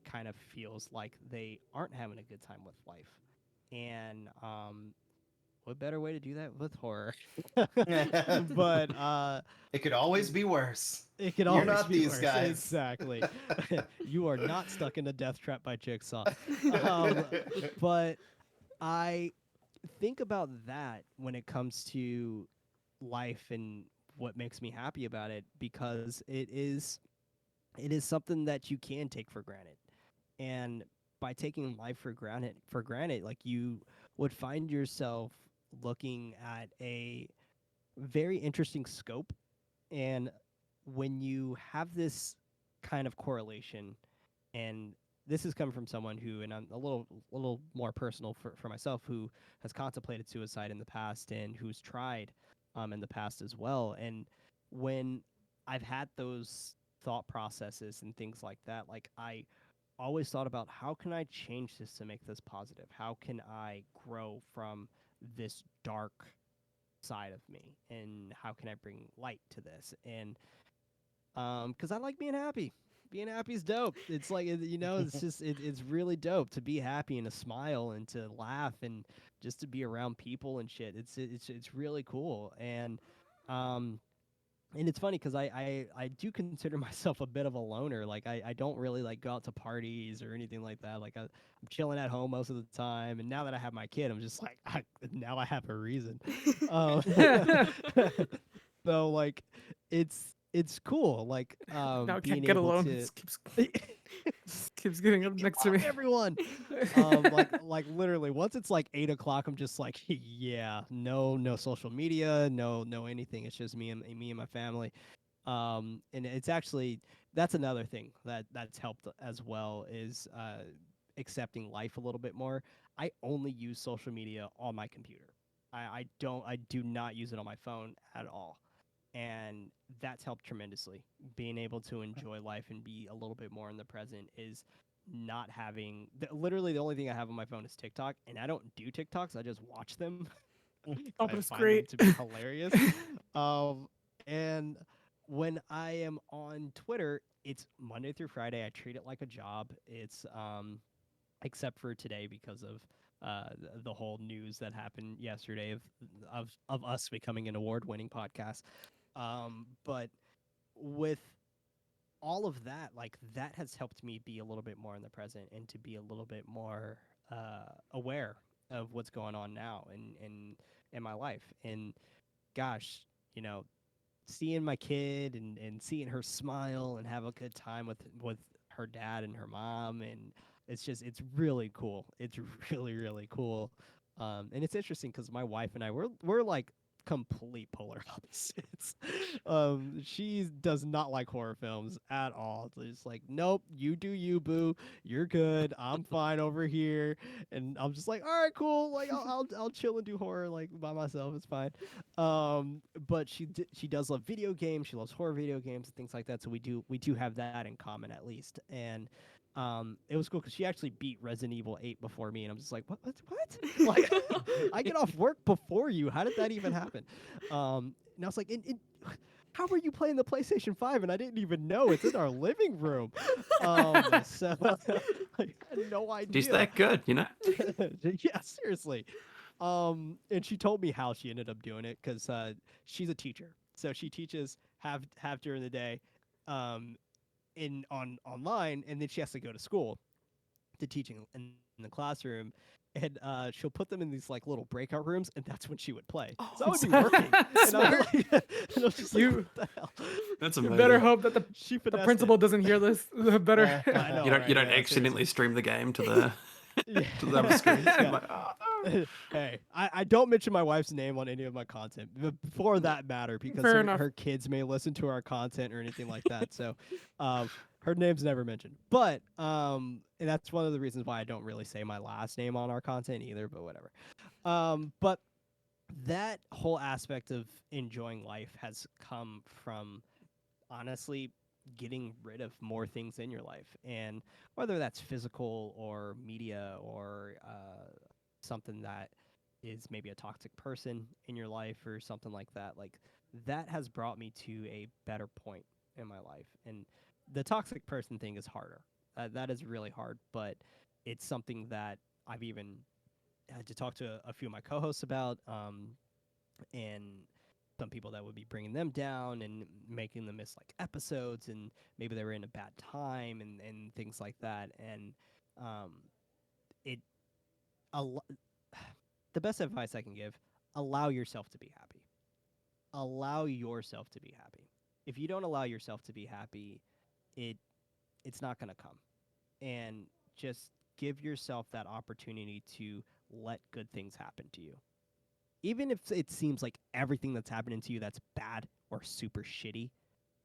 kind of feels like they aren't having a good time with life, and what better way to do that with horror? But It could always be worse. it could You're always not be these worse. guys. Exactly. You are not stuck in a death trap by Jigsaw. But I think about that when it comes to life and what makes me happy about it, because it is something that you can take for granted. And by taking life for granted, like, you would find yourself looking at a very interesting scope. And when you have this kind of correlation, and this is coming from someone who, and I'm a little more personal for myself, who has contemplated suicide in the past and who's tried in the past as well. And when I've had those thought processes and things like that, like, I always thought about, how can I change this to make this positive? How can I grow from this dark side of me, and how can I bring light to this? And because I like being happy. Being happy is dope. It's like, it's just it's really dope to be happy and to smile and to laugh and just to be around people and shit. It's really cool. And it's funny because I do consider myself a bit of a loner. Like, I don't really like go out to parties or anything like that. Like, I'm chilling at home most of the time. And now that I have my kid, I'm just like, now I have a reason. Um, so, like, it's cool. Like, Now I being can't get able alone. to Just keeps getting up next to on me. everyone. Like literally, once it's like 8 o'clock, I'm just like, yeah, no social media, no anything. It's just me and my family. And it's actually, that's another thing that's helped as well, is accepting life a little bit more. I only use social media on my computer. I do not use it on my phone at all. And that's helped tremendously. Being able to enjoy life and be a little bit more in the present is not having literally the only thing I have on my phone is TikTok, and I don't do TikToks. I just watch them. Oh, I but it's find them great. to be hilarious. And when I am on Twitter, it's Monday through Friday. I treat it like a job. It's except for today, because of the whole news that happened yesterday of us becoming an award-winning podcast. But with all of that, like, that has helped me be a little bit more in the present and to be a little bit more aware of what's going on now in my life. And gosh, you know, seeing my kid and seeing her smile and have a good time with her dad and her mom, and it's really cool. It's really really cool. And it's interesting because my wife and I, we're like complete polar opposites. She does not like horror films at all. It's like, nope, you do you, boo. You're good. I'm fine over here. And I'm just like, all right, cool. Like, I'll chill and do horror like by myself. It's fine. But she does love video games. She loves horror video games and things like that. So we do have that in common, at least. And it was cool because she actually beat Resident Evil 8 before me, and I'm just like, what? Like, I get off work before you. How did that even happen? And I was like, how were you playing the PlayStation 5? And I didn't even know it's in our living room. So like, I had no idea. She's that good, you know? Yeah, seriously. And she told me how she ended up doing it because she's a teacher, so she teaches half during the day, in on online, and then she has to go to school to teaching in the classroom. And she'll put them in these like little breakout rooms, and that's when she would play. So I would be working, and I was like, and I was just like, what the hell? That's You amazing. better hope that the Finessed principal it. doesn't hear this. The better. I know, You don't right? you don't Yeah, accidentally stream the game to the seriously. to the other screen. Yeah. You're like, oh, no. Hey, I don't mention my wife's name on any of my content for that matter, because Fair enough. her kids may listen to our content or anything like that. So, her name's never mentioned. But and that's one of the reasons why I don't really say my last name on our content either. But whatever. But that whole aspect of enjoying life has come from, honestly, getting rid of more things in your life, and whether that's physical or media or something that is maybe a toxic person in your life or something like that, like, that has brought me to a better point in my life. And the toxic person thing is harder. That is really hard, but it's something that I've even had to talk to a few of my co-hosts about, and some people that would be bringing them down and making them miss like episodes, and maybe they were in a bad time and things like that. And um, it a lo- the best advice I can give: allow yourself to be happy. Allow yourself to be happy. If you don't allow yourself to be happy, it it's not going to come. And just give yourself that opportunity to let good things happen to you. Even if it seems like everything that's happening to you that's bad or super shitty,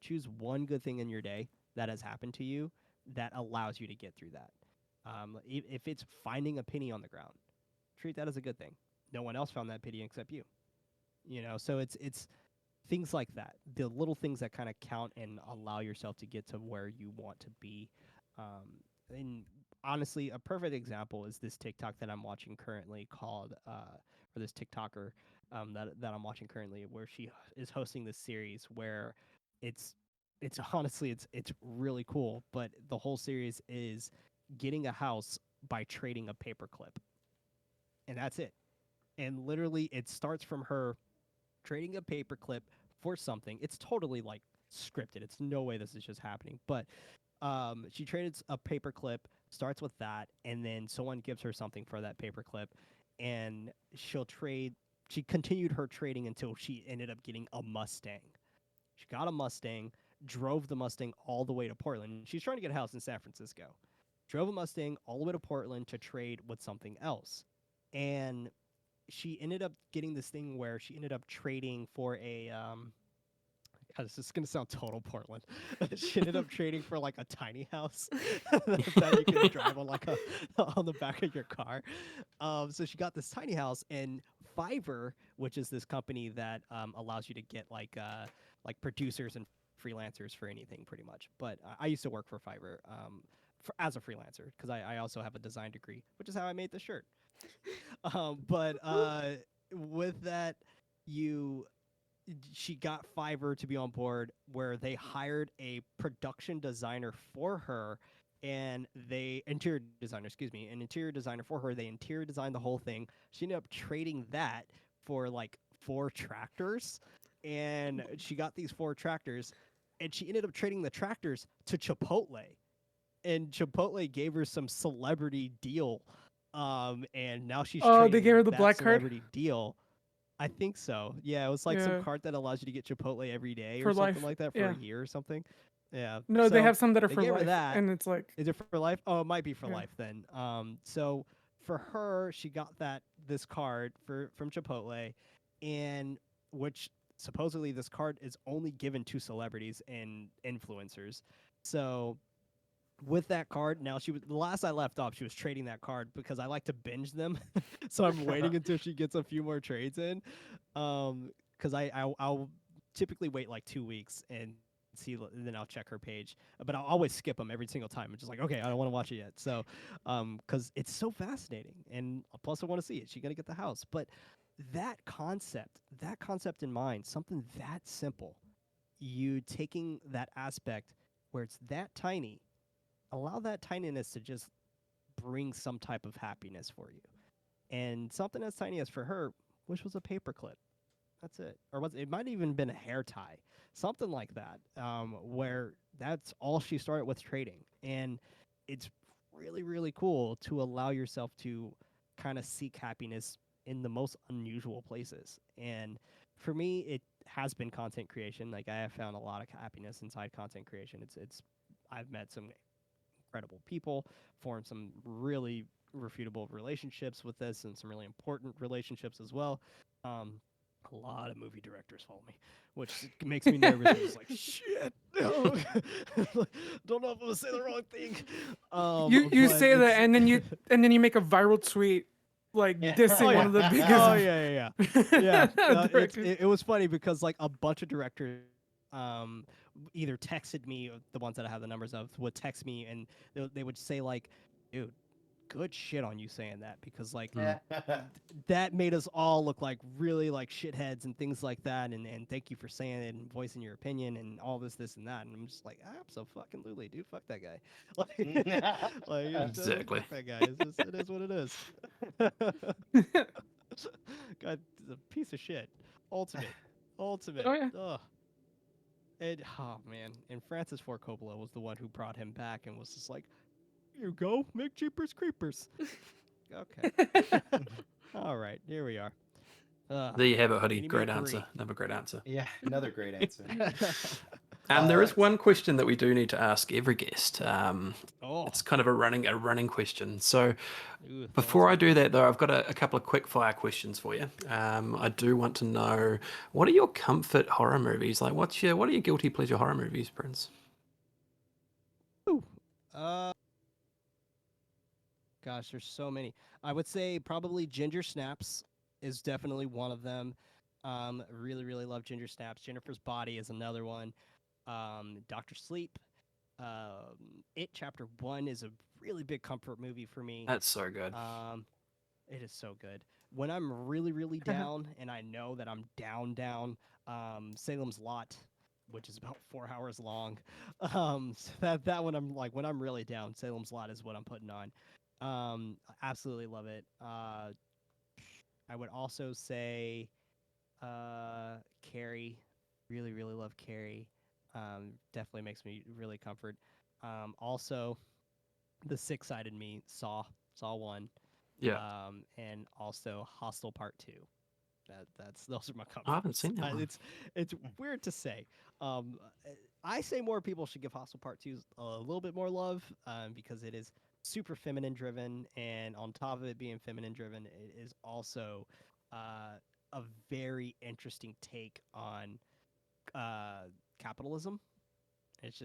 choose one good thing in your day that has happened to you that allows you to get through that. If it's finding a penny on the ground, treat that as a good thing. No one else found that penny except you. So it's things like that, the little things that kind of count and allow yourself to get to where you want to be. And honestly, a perfect example is this TikTok that I'm watching currently called, or this TikToker that I'm watching currently, where she is hosting this series where it's it's honestly it's really cool, but the whole series is getting a house by trading a paperclip, and that's it. And literally, it starts from her trading a paperclip for something. It's totally like scripted. It's no way this is just happening. But she traded a paperclip, starts with that, and then someone gives her something for that paperclip, and she'll trade. She continued her trading until she ended up getting a Mustang. She got a Mustang, drove the Mustang all the way to Portland. She's trying to get a house in San Francisco. Drove a Mustang all the way to Portland to trade with something else. And she ended up getting this thing where she ended up trading for a God, this is gonna sound total Portland. She ended up trading for like a tiny house that you can drive on like a on the back of your car. So she got this tiny house, and Fiverr, which is this company that allows you to get like producers and freelancers for anything pretty much. But I used to work for Fiverr as a freelancer because I also have a design degree, which is how I made the shirt. But with that, you she got Fiverr to be on board, where they hired a production designer for her, and they interior designer, excuse me, an interior designer for her. They interior designed the whole thing. She ended up trading that for like 4 tractors, and she got these 4 tractors, and she ended up trading the tractors to Chipotle, and Chipotle gave her some celebrity deal. And now she's Oh, they trading gave her the that black card celebrity deal. I think so. Yeah, it was like some Yeah. card that allows you to get Chipotle every day for or something life. like that for Yeah. a year or something. Yeah. No, they So have some that are they for gave her life, that. and it's like Is it for life? Oh, it might be for Yeah. life then. So for her, she got this card from Chipotle, and which supposedly this card is only given to celebrities and influencers. So with that card, now she was the last I left off, she was trading that card because I like to binge them. So I'm waiting until she gets a few more trades in. Because I'll typically wait like 2 weeks and see, and then I'll check her page. But I'll always skip them every single time. I'm just like, okay, I don't want to watch it yet. So, because it's so fascinating, and plus I want to see it. She's gonna get the house, but that concept in mind, something that simple, you taking that aspect where it's that tiny, allow that tininess to just bring some type of happiness for you. And something as tiny as for her, which was a paperclip. That's it. Or was it might even been a hair tie, something like that, where that's all she started with trading. And it's really, really cool to allow yourself to kind of seek happiness in the most unusual places. And for me, it has been content creation. Like I have found a lot of happiness inside content creation. It's I've met some incredible people, formed some really refutable relationships with this, and some really important relationships as well. A lot of movie directors follow me, which makes me nervous. I'm just like, shit, no. Don't know if I'm gonna say the wrong thing. you But say that, it's- and then you make a viral tweet like Yeah. dissing Oh, one of the yeah. biggest. Oh yeah. Yeah. directors. It was funny because like a bunch of directors um either texted me, the ones that I have the numbers of would text me, and they would say like, dude, good shit on you saying that because like Mm. that made us all look like really like shitheads and things like that. And thank you for saying it and voicing your opinion and all this and that. And I'm just like, absolutely, dude, fuck that guy. Like Exactly. fuck that guy. It's just, it is what it is. God, a piece of shit. Ultimate. Oh yeah. Ugh. And oh man, and Francis Ford Coppola was the one who brought him back and was just like, "You go, make Jeepers Creepers." Okay. All right, here we are. There you have it, Hoodie. Give me a Great 3. answer. Another great answer. Yeah, another great answer. There is one question that we do need to ask every guest. Oh, It's kind of a running question. So ooh, before I do that, though, I've got a couple of quick fire questions for you. I do want to know, what are your comfort horror movies? Like, what are your guilty pleasure horror movies, Prince? Ooh. Gosh, there's so many. I would say probably Ginger Snaps is definitely one of them. Really love Ginger Snaps. Jennifer's Body is another one. Doctor Sleep. It Chapter 1 is a really big comfort movie for me. That's so good. It is so good. When I'm really down and I know that I'm down, Salem's Lot, which is about 4 hours long. So that one I'm like when I'm really down, Salem's Lot is what I'm putting on. Absolutely love it. I would also say Carrie. Really love Carrie. Definitely makes me really comfort. Also, the Six-Sided Me, Saw 1. Yeah. And also Hostel Part 2. Those are my comforts. I haven't seen that one. It's weird to say. I say more people should give Hostel Part 2 a little bit more love because it is super feminine driven, and on top of it being feminine driven, it is also a very interesting take on capitalism. It's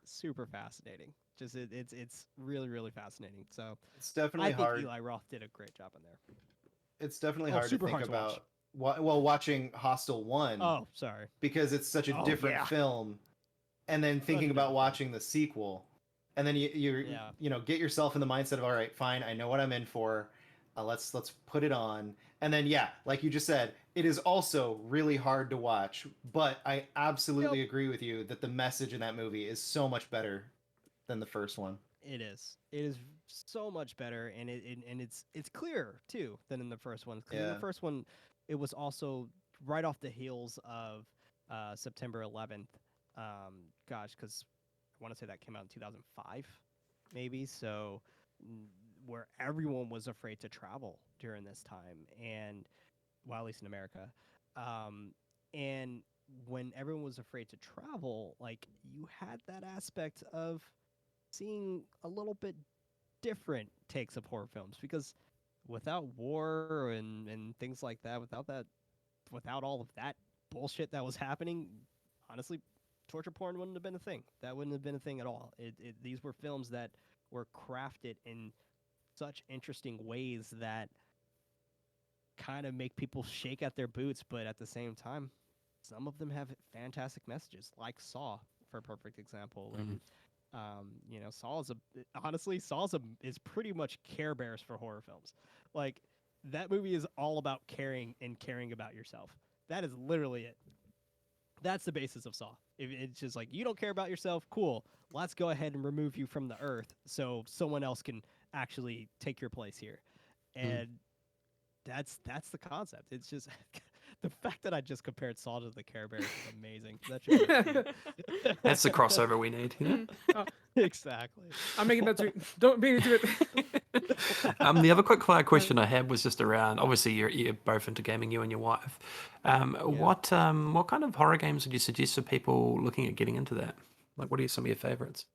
super fascinating. It's really fascinating. So It's definitely I think hard. Eli Roth did a great job in there. It's definitely Oh, hard to super think hard to watch. about. Well, watching Hostel 1 Oh, sorry. because it's such a Oh, different yeah. film, and then thinking about watching the sequel, and then you know get yourself in the mindset of, all right, fine, I know what I'm in for. Let's put it on, and then yeah, like you just said, it is also really hard to watch. But I absolutely agree with you that the message in that movie is so much better than the first one. It is. It is so much better, and it's clearer too than in the first one. Because in the Yeah. first one, it was also right off the heels of September 11th. Gosh, because I want to say that came out in 2005, maybe. So where everyone was afraid to travel during this time, and well, at least in America, and when everyone was afraid to travel, like you had that aspect of seeing a little bit different takes of horror films because without war and things like that, without all of that bullshit that was happening, honestly, torture porn wouldn't have been a thing. That wouldn't have been a thing at all. These were films that were crafted in such interesting ways that kind of make people shake at their boots, but at the same time, some of them have fantastic messages, like Saw, for a perfect example. And Saw is pretty much Care Bears for horror films. Like that movie is all about caring and caring about yourself. That is literally it. That's the basis of Saw. It's just like you don't care about yourself, cool. Let's go ahead and remove you from the earth so someone else can actually take your place here. And that's the concept. It's just the fact that I just compared Saw to the Care Bears is amazing. That should be That's the crossover we need. You know? Exactly. I'm making that tweet. Don't beat me to it. The other quick fire question I had was just around. Obviously, you're both into gaming, you and your wife. What kind of horror games would you suggest for people looking at getting into that? Like, what are some of your favorites?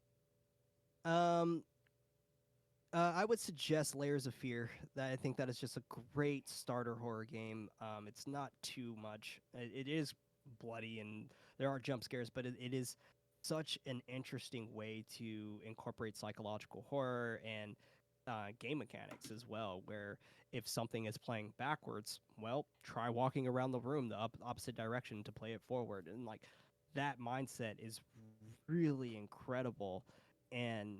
I would suggest Layers of Fear. I think that is just a great starter horror game. It's not too much. It is bloody and there are jump scares, but it is such an interesting way to incorporate psychological horror and game mechanics as well, where if something is playing backwards, well, try walking around the room the opposite direction to play it forward. And like that mindset is really incredible. And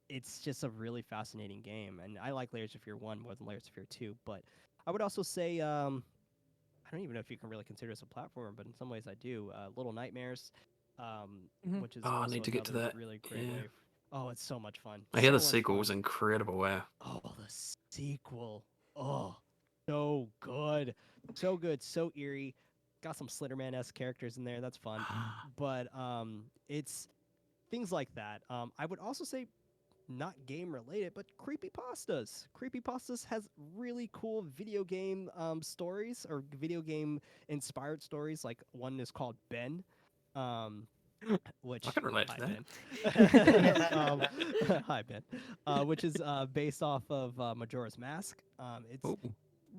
it's just a really fascinating game, and I like Layers of Fear 1 more than Layers of Fear 2. But I would also say I don't even know if you can really consider this a platformer, but in some ways I do. Little Nightmares, Mhm. which is Oh, I also need to get to another that. really great Yeah. way. Oh, it's so much fun. I hear So the much sequel fun. was incredible. Wow. Oh, the sequel. Oh, so good. So good. So eerie. Got some Slenderman-esque characters in there. That's fun. But it's things like that. I would also say not game related, but creepypastas. Creepypastas has really cool video game stories or video game inspired stories. Like one is called Ben. Um, which I can relate to hi that. Ben. Hi Ben, which is based off of Majora's Mask. It's Oh,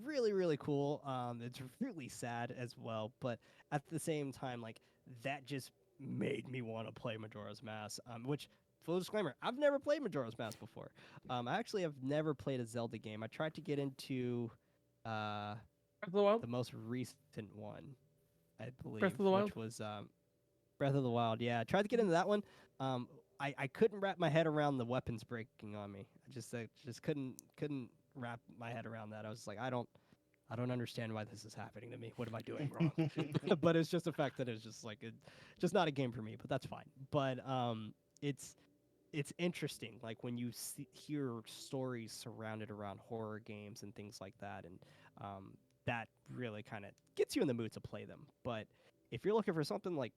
really cool. It's really sad as well, but at the same time, like that just made me want to play Majora's Mask. Which full disclaimer, I've never played Majora's Mask before. I actually have never played a Zelda game. I tried to get into Breath of the Wild. the most recent one, I believe, Breath of the Wild. which was Breath of the Wild. Yeah, I tried to get into that one. I couldn't wrap my head around the weapons breaking on me. I just couldn't wrap my head around that. I was like, I don't understand why this is happening to me. What am I doing wrong? But it's just the fact that it's just like just not a game for me. But that's fine. But it's interesting, like when you hear stories surrounded around horror games and things like that, and that really kind of gets you in the mood to play them. But if you're looking for something like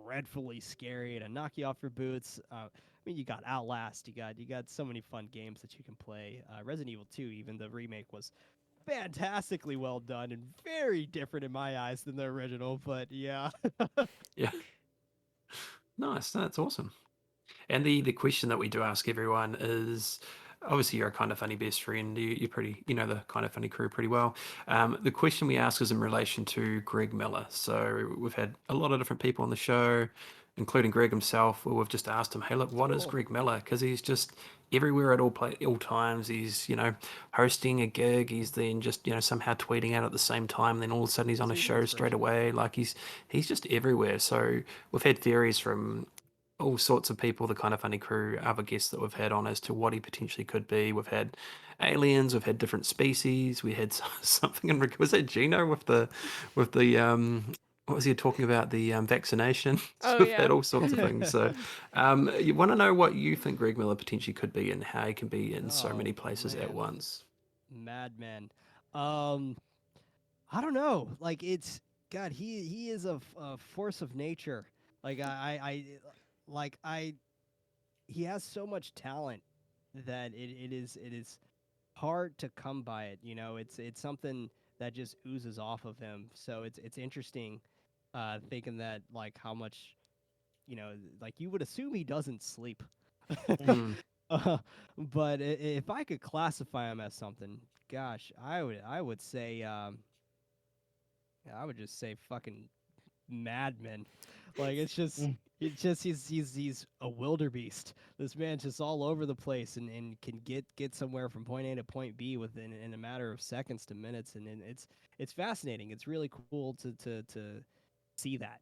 dreadfully scary to knock you off your boots, I mean, you got Outlast, you got so many fun games that you can play. Resident Evil 2, even the remake was fantastically well done and very different in my eyes than the original. But yeah, yeah. Nice. That's awesome. And the question that we do ask everyone is, obviously you're a Kind of Funny best friend. You're pretty, you know, the Kind of Funny crew pretty well. The question we ask is in relation to Greg Miller. So we've had a lot of different people on the show, including Greg himself, where we've just asked him, hey, look, what is Cool. Greg Miller? Because he's just everywhere at all times. He's, you know, hosting a gig. He's then just, you know, somehow tweeting out at the same time. Then all of a sudden he's on a He's an show straight inspiration. away. Like he's just everywhere. So we've had theories from all sorts of people, the Kind of Funny crew, other guests that we've had on as to what he potentially could be. We've had aliens, we've had different species, we had something in was that Gino with the what was he talking about, the vaccination? So Oh, we've yeah. had all sorts of things. So you want to know what you think Greg Miller potentially could be and how he can be in so many Oh places at man, once. Madman. Um, I don't know. Like it's God. He is a force of nature. Like like I he has so much talent that it is hard to come by it. You know, it's something that just oozes off of him. So it's interesting, thinking that like how much, you know, like you would assume he doesn't sleep. Mm. But if I could classify him as something, gosh, I would say I would just say fucking madman. Like he's a wildebeest. This man's just all over the place and can get somewhere from point A to point B within in a matter of seconds to minutes, and it's fascinating. It's really cool to see that.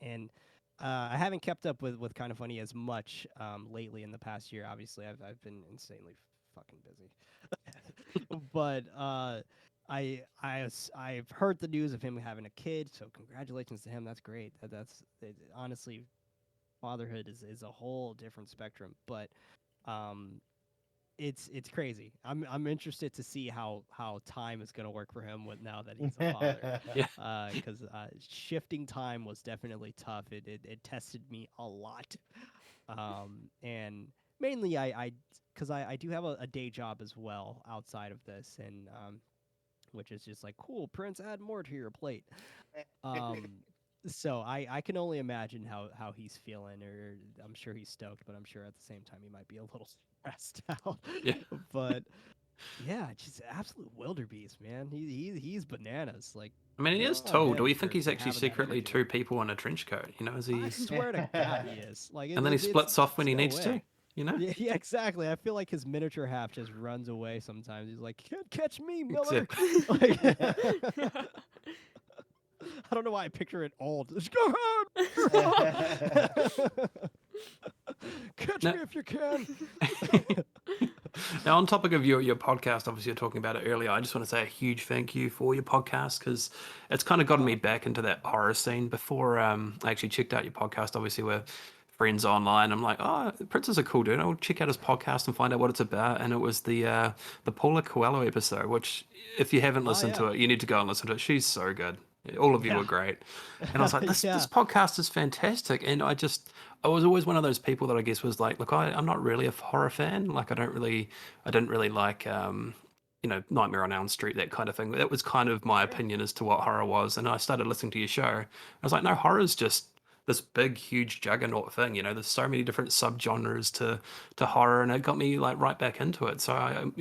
And I haven't kept up with Kind of Funny as much lately in the past year. Obviously, I've been insanely fucking busy. But I've heard the news of him having a kid, so congratulations to him. That's great. Honestly, fatherhood is a whole different spectrum, but um, it's crazy. I'm interested to see how time is gonna work for him with now that he's a father. Yeah. Because shifting time was definitely tough. It tested me a lot, and mainly because I do have a day job as well outside of this, and which is just like cool, Prince, add more to your plate. Um, so I can only imagine how he's feeling, or I'm sure he's stoked, but I'm sure at the same time he might be a little stressed out. Yeah. But yeah, just absolute wildebeest, man. He's bananas. Like, I mean, he good is on tall. Do him we think for he's actually having that secretly energy. two people in a trench coat? You know, is I he? swear to God, he is. Like, And then he splits off when he no needs to. way. You know. Yeah, exactly. I feel like his miniature half just runs away sometimes. He's like, "Can't catch me, Miller." Exactly. Like, I don't know why I picture it old. Just go home. Catch No. me if you can. Now, on topic of your podcast, obviously you're talking about it earlier. I just want to say a huge thank you for your podcast because it's kind of gotten me back into that horror scene. Before I actually checked out your podcast, obviously we're friends online. I'm like, oh, Prince is a cool dude. I'll check out his podcast and find out what it's about. And it was the Paula Coelho episode, which if you haven't listened to it, you need to go and listen to it. She's so good. All of you were great. And I was like, this podcast is fantastic. And I was always one of those people that I guess was like, look, I'm not really a horror fan. Like I didn't really like Nightmare on Elm Street, that kind of thing. That was kind of my opinion as to what horror was. And I started listening to your show. I was like, no, horror is just this big, huge juggernaut thing. There's so many different subgenres to horror, and it got me like right back into it. So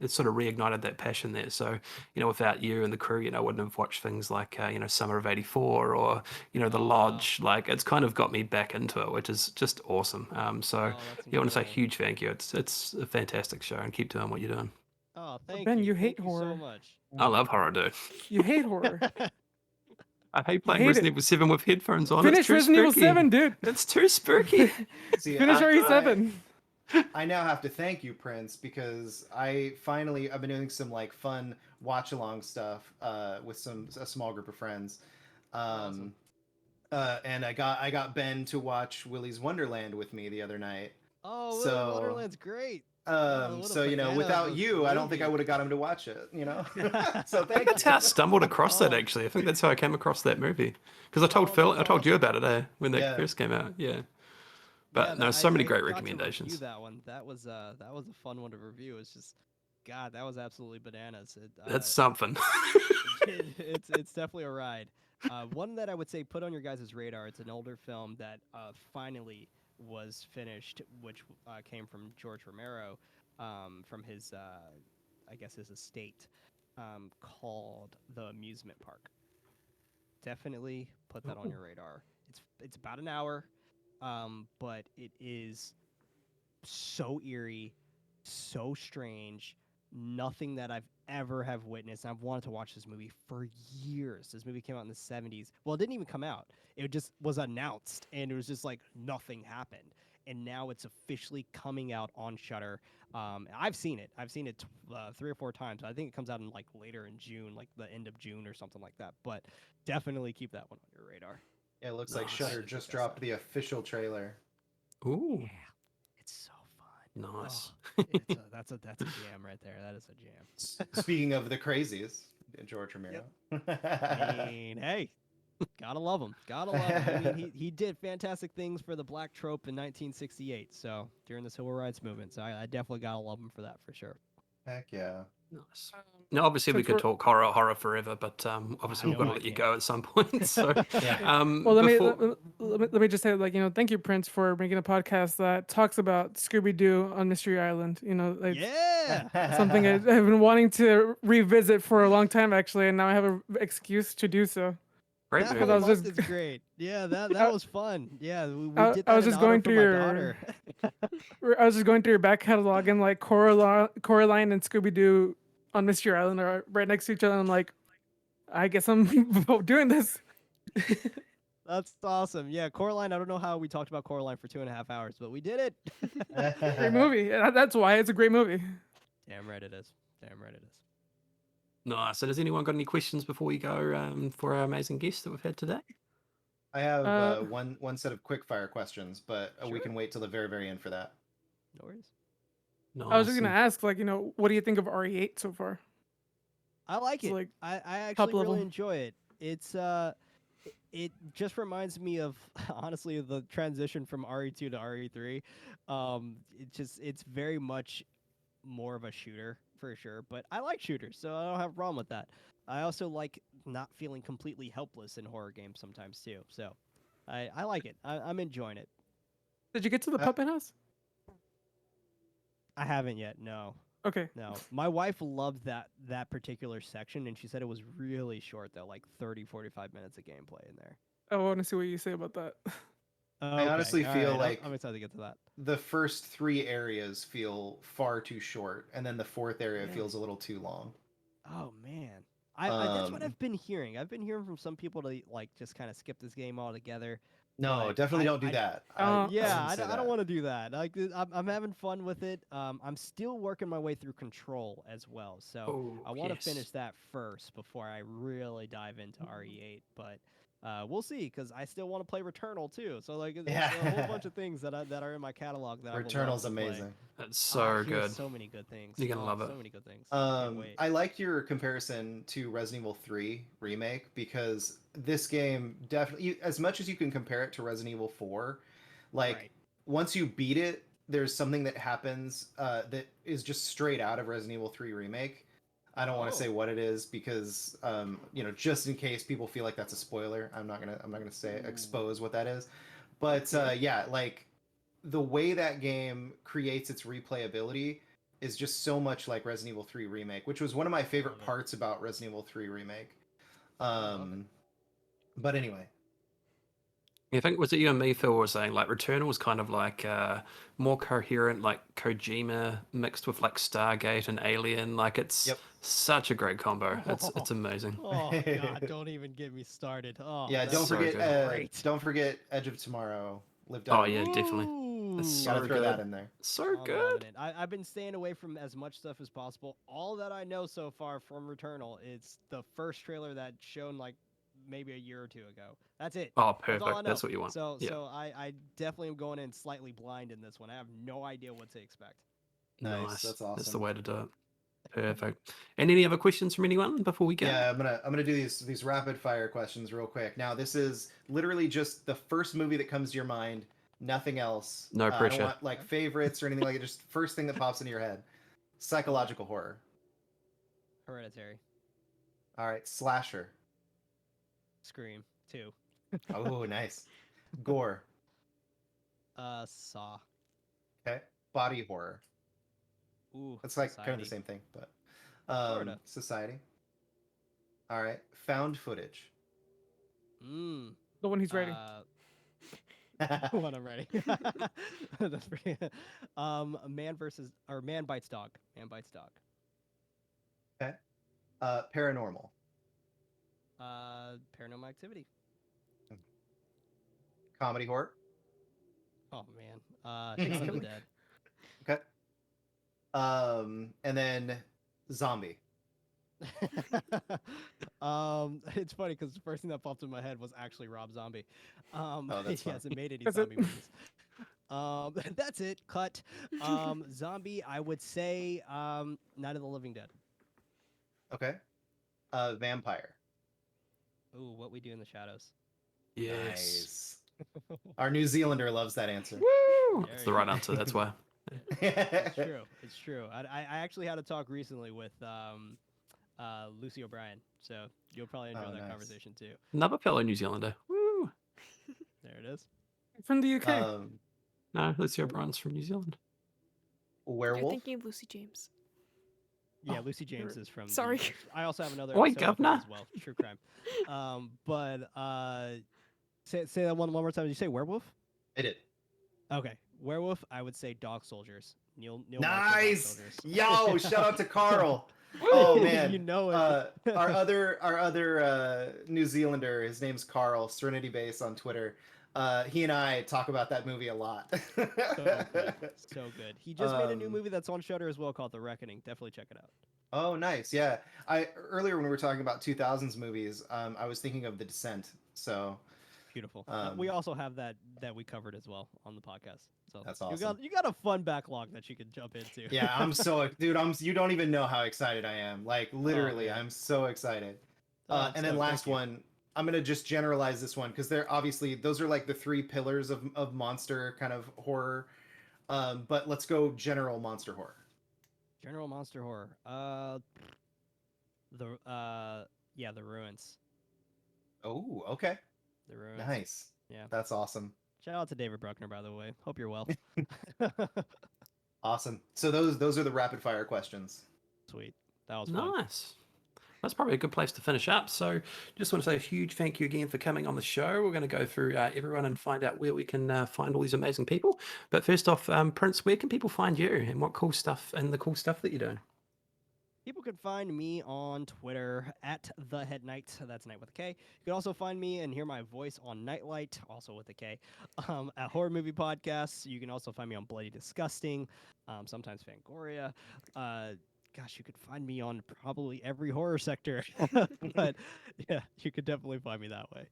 it sort of reignited that passion there. So without you and the crew, I wouldn't have watched things like Summer of '84 or The Lodge. Like it's kind of got me back into it, which is just awesome. So I want to say a huge thank you. It's a fantastic show, and keep doing what you're doing. Oh, thank Ben, you. you hate Thank you horror. so much. I love horror, dude. You hate horror. I hate playing hate Resident it. Evil 7 with headphones on. Finish It's too Resident Evil spooky. 7, dude. It's too spooky. See, Finish I- RE7. I now have to thank you, Prince, because I've been doing some like fun watch along stuff with a small group of friends. Awesome. And I got Ben to watch Willy's Wonderland with me the other night. Oh, So- Wonderland's great. So without you, I don't think I would have got him to watch it. So I think thank that's you. how I stumbled across that, actually. I think that's how I came across that movie. Because I told Phil, I told you about it when that Yeah. first came out. Yeah. But no, I- so many I great got to recommendations. review that one. That was a fun one to review. It's just, God, that was absolutely bananas. That's something. It's definitely a ride. One that I would say put on your guys' radar. It's an older film that finally was finished, which came from George Romero, from his I guess his estate, called The Amusement Park. Definitely put that on your radar. It's about an hour, but it is so eerie, so strange. Nothing that I've ever have witnessed. I've wanted to watch this movie for years. This movie came out in the 70s. Well, it didn't even come out. It just was announced, and it was just like nothing happened. And now it's officially coming out on Shudder. I've seen it. I've seen it 3 or 4 times. I think it comes out in like later in June, like the end of June or something like that. But definitely keep that one on your radar. Yeah, it looks like Nice. Shudder just dropped the official trailer. Ooh, Yeah, it's so fun. nice. That's a jam right there. That is a jam. Speaking of the crazies, George Romero. I mean, hey, gotta love him. Gotta love him. I mean, he did fantastic things for the Black Trope in 1968. So during the Civil Rights Movement, so I definitely gotta love him for that for sure. Heck yeah. Nice. Now, obviously, we since could we're- talk horror forever, but obviously, I we've got to know I let you can't. go at some point. So, Yeah. Well, before- let me just say, like, thank you, Prince, for making a podcast that talks about Scooby Doo on Mystery Island. Like, Yeah. something I've been wanting to revisit for a long time, actually, and now I have an excuse to do so. great That movie. I was whole just- month is great. Yeah, that was fun. Yeah, we I- did I that was in just honor going for through my your- daughter. I was just going through your back catalog, and like Coraline and Scooby Doo on Mystery Island are right next to each other. And I'm like, I guess I'm doing this. That's awesome. Yeah, Coraline. I don't know how we talked about Coraline for 2.5 hours, but we did it. Great movie. That's why it's a great movie. Damn right it is. Damn right it is. Nice. So, does anyone got any questions before we go for our amazing guest that we've had today? I have Uh, one set of quick fire questions, but we Sure. can wait till the very, very end for that. No worries. Nice. I was just gonna and- ask, like, what do you think of RE8 so far? I like It's it. like I top actually really level. enjoy it. It's it just reminds me of honestly the transition from RE2 to RE3. It's very much more of a shooter for sure, but I like shooters, so I don't have a problem with that. I also like not feeling completely helpless in horror games sometimes too. So I like it. I'm enjoying it. Did you get to the Uh, puppet house? I haven't yet. No. Okay. No, my wife loved that particular section, and she said it was really short though, like 30, 45 minutes of gameplay in there. I want to see what you say about that. I honestly all feel right, like- I'm excited to get to that. The first 3 areas feel far too short, and then the 4th area Yeah. feels a little too long. Oh man, I that's what Um, I've been hearing. I've been hearing from some people to like just kind of skip this game altogether, No, But definitely don't do I that. yeah, wouldn't say I that. don't want to do that. Like, I'm having fun with it. I'm still working my way through Control as well, so Oh, I want to yes. finish that first before I really dive into RE8. But we'll see, because I still want to play Returnal too. So like, it's a whole bunch of things that are in my catalog that I would love Returnal's to play. amazing. It's Oh, I so hear good. so many good things. You're gonna love it. So many good things. Can't wait. I liked your comparison to Resident Evil 3 remake because this game definitely, as much as you can compare it to Resident Evil 4, like Right. once you beat it, there's something that happens that is just straight out of Resident Evil 3 remake. I don't want to say Oh. what it is because just in case people feel like that's a spoiler, I'm not gonna say expose what that is. But yeah, like the way that game creates its replayability is just so much like Resident Evil 3 remake, which was one of my favorite Love it. parts about Resident Evil 3 remake. love it. But anyway, I think was it you and me, Phil, were saying like Returnal was kind of like more coherent, like Kojima mixed with like Stargate and Alien. Like it's Yep. such a great combo. It's amazing. Oh God, don't even get me started. Oh, yeah, that's don't so forget good. great. don't forget Edge of Tomorrow. Live Oh Die. yeah, definitely. Ooh. It's Gotta so throw good. that in there. So I'm loving good. it. I've been staying away from as much stuff as possible. All that I know so far from Returnal is the first trailer that shown like maybe a year or two ago. That's it. Oh, That's all I perfect. know. That's what you want. So Yeah. so I definitely am going in slightly blind in this one. I have no idea what to expect. Nice, that's That's the awesome. way to do it. Perfect. And any other questions from anyone before we go? Yeah, I'm gonna do these rapid fire questions real quick. Now, this is literally just the first movie that comes to your mind, nothing else. No I don't pressure. want like favorites or anything like it. Just first thing that pops into your head. Psychological horror. Hereditary. All right, slasher. Scream 2. Oh, nice. Gore. Saw. Okay. Body horror. Ooh. It's like kind of the Society. same thing, but Sorta. society. All right. Found footage. Mm. The one he's writing. When I'm ready. That's pretty. Man bites dog. Man bites dog. Okay. Paranormal. Paranormal Activity. Comedy horror. Oh man. Shaun of the Dead. Okay. And then zombie. It's funny because the first thing that popped in my head was actually Rob Zombie. That's He fun. hasn't made any Is it? zombie movies. That's it. Cut. Zombie. I would say Night of the Living Dead. Okay. Vampire. Ooh, What We Do in the Shadows. Yes. Nice. Our New Zealander loves that answer. Woo! That's There the you right go. answer. That's why. It's true. It's true. I actually had a talk recently with Lucy O'Brien, so you'll probably enjoy Oh, that nice. conversation too. Another fellow New Zealander. Woo! There it is. From the UK. No, Lucy O'Brien's from New Zealand. You're Werewolf. thinking of Lucy James. Yeah, Oh, Lucy James is from. Sorry. I also have another Oi, episode with her governor. as well. True crime. Say that one more time. Did you say werewolf? I did. Okay, werewolf. I would say Dog Soldiers. Neil Marshall, Dog Nice. Soldiers. Yo, shout out to Carl. Oh man, You know it. our other New Zealander, his name's Carl, Serenity Base on Twitter. He and I talk about that movie a lot. So good. So good. He just made a new Um, movie that's on Shudder as well called The Reckoning. Definitely check it out. Oh, nice. Yeah, I earlier when we were talking about 2000s movies, I was thinking of The Descent. So Beautiful. Um, We also have that we covered as well on the podcast. So That's You got awesome. a fun backlog that you can jump into. yeah, I'm so dude. You don't even know how excited I am. Like literally, man. I'm so excited. Oh, I'm And then stoked. last Thank you. one, I'm gonna just generalize this one because they're obviously those are like the three pillars of monster kind of horror. But let's go general monster horror. General monster horror. The Ruins. Oh, okay, The Ruins. nice. Yeah. That's awesome. Shout out to David Bruckner, by the way. Hope you're well. Awesome. So those are the rapid fire questions. Sweet. That was fun. Nice. That's probably a good place to finish up. So just want to say a huge thank you again for coming on the show. We're going to go through everyone and find out where we can find all these amazing people. But first off, Prince, where can people find you and what cool stuff and the cool stuff that you're doing? People can find me on Twitter at the Head Knight. That's Night with a K. You can also find me and hear my voice on Nightlight, also with a K, at Horror Movie Podcasts. You can also find me on Bloody Disgusting, sometimes Fangoria. Gosh, you could find me on probably every horror sector, but yeah, you could definitely find me that way.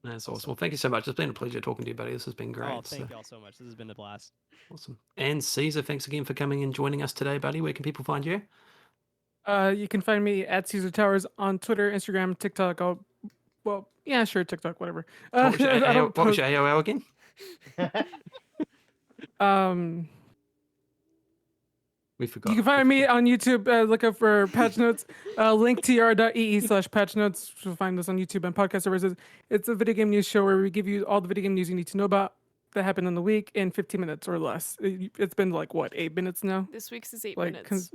That's awesome. Well, thank you so much. It's been a pleasure talking to you, buddy. This has been great. Oh, thank y'all so much. This has been a blast. Awesome. And Caesar, thanks again for coming and joining us today, buddy. Where can people find you? You can find me at Caesar Towers on Twitter, Instagram, TikTok. Yeah, sure, TikTok, whatever. What was your, I don't what was post- your AOL again? We forgot. You can find me on YouTube. Look up for Patch Notes. linktr.ee/patch notes to find us on YouTube and podcast services. It's a video game news show where we give you all the video game news you need to know about that happened in the week in 15 minutes or less. It's been like, what, 8 minutes now? This week's is 8 Like, minutes. Because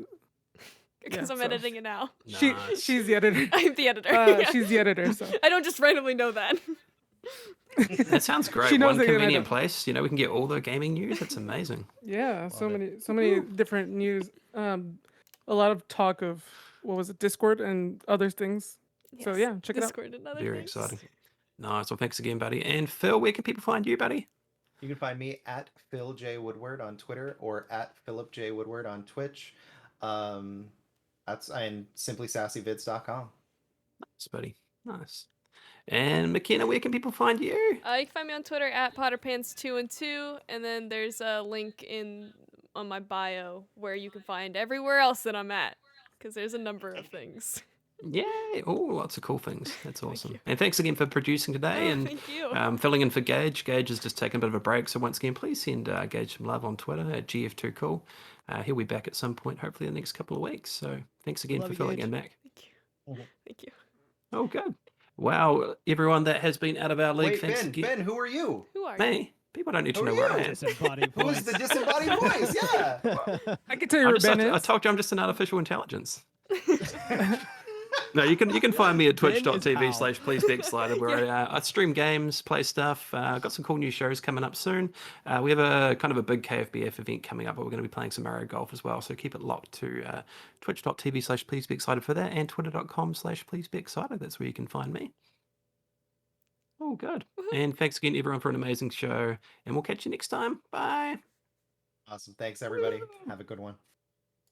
yeah, I'm so- editing it now. Nice. She's the editor. I'm the editor. Yeah. She's the editor, so. I don't just randomly know that. That sounds great. She knows One it, and I convenient don't. place. We can get all the gaming news. That's amazing. Yeah, so Love it. many different news. A lot of talk of, what was it, Discord and other things. So Yes, yeah, check it out. Discord and other Very things. exciting. Nice. Well, thanks again, buddy. And Phil, where can people find you, buddy? You can find me at Phil J. Woodward on Twitter or at Philip J. Woodward on Twitch. That's and simplysassyvids.com. Nice, buddy. Nice. And McKenna, where can people find you? You can find me on Twitter at PotterPants212, and then there's a link on my bio where you can find everywhere else that I'm at, because there's a number of things. Yay! Oh, lots of cool things. That's awesome. you. And thanks again for producing today and Thank you. filling in for Gage. Gage has just taken a bit of a break, so once again, please send Gage some love on Twitter at GF2Cool. He'll be back at some point, hopefully in the next couple of weeks. So thanks again Love for you, filling Gage. in, Mac. Thank you. Mhm. Thank you. Oh, good. Wow, everyone that has been out of our league, Wait, thanks Ben, again. Ben, who are you? Who are you? Me? People don't need to Who know are where I you? am. Disembodied Who voice. is the disembodied voice? Yeah. I can tell you where Ben I is. told you I'm just an artificial intelligence. No, you can find me at Ben is twitch.tv/please be excited where I stream games, play stuff. I've got some cool new shows coming up soon. We have a kind of a big KFBF event coming up, but we're going to be playing some Mario Golf as well. So keep it locked to twitch.tv/please be excited for that and twitter.com/please be excited. That's where you can find me. Oh, good. And thanks again, everyone, for an amazing show. And we'll catch you next time. Bye. Awesome. Thanks, everybody. Have a good one.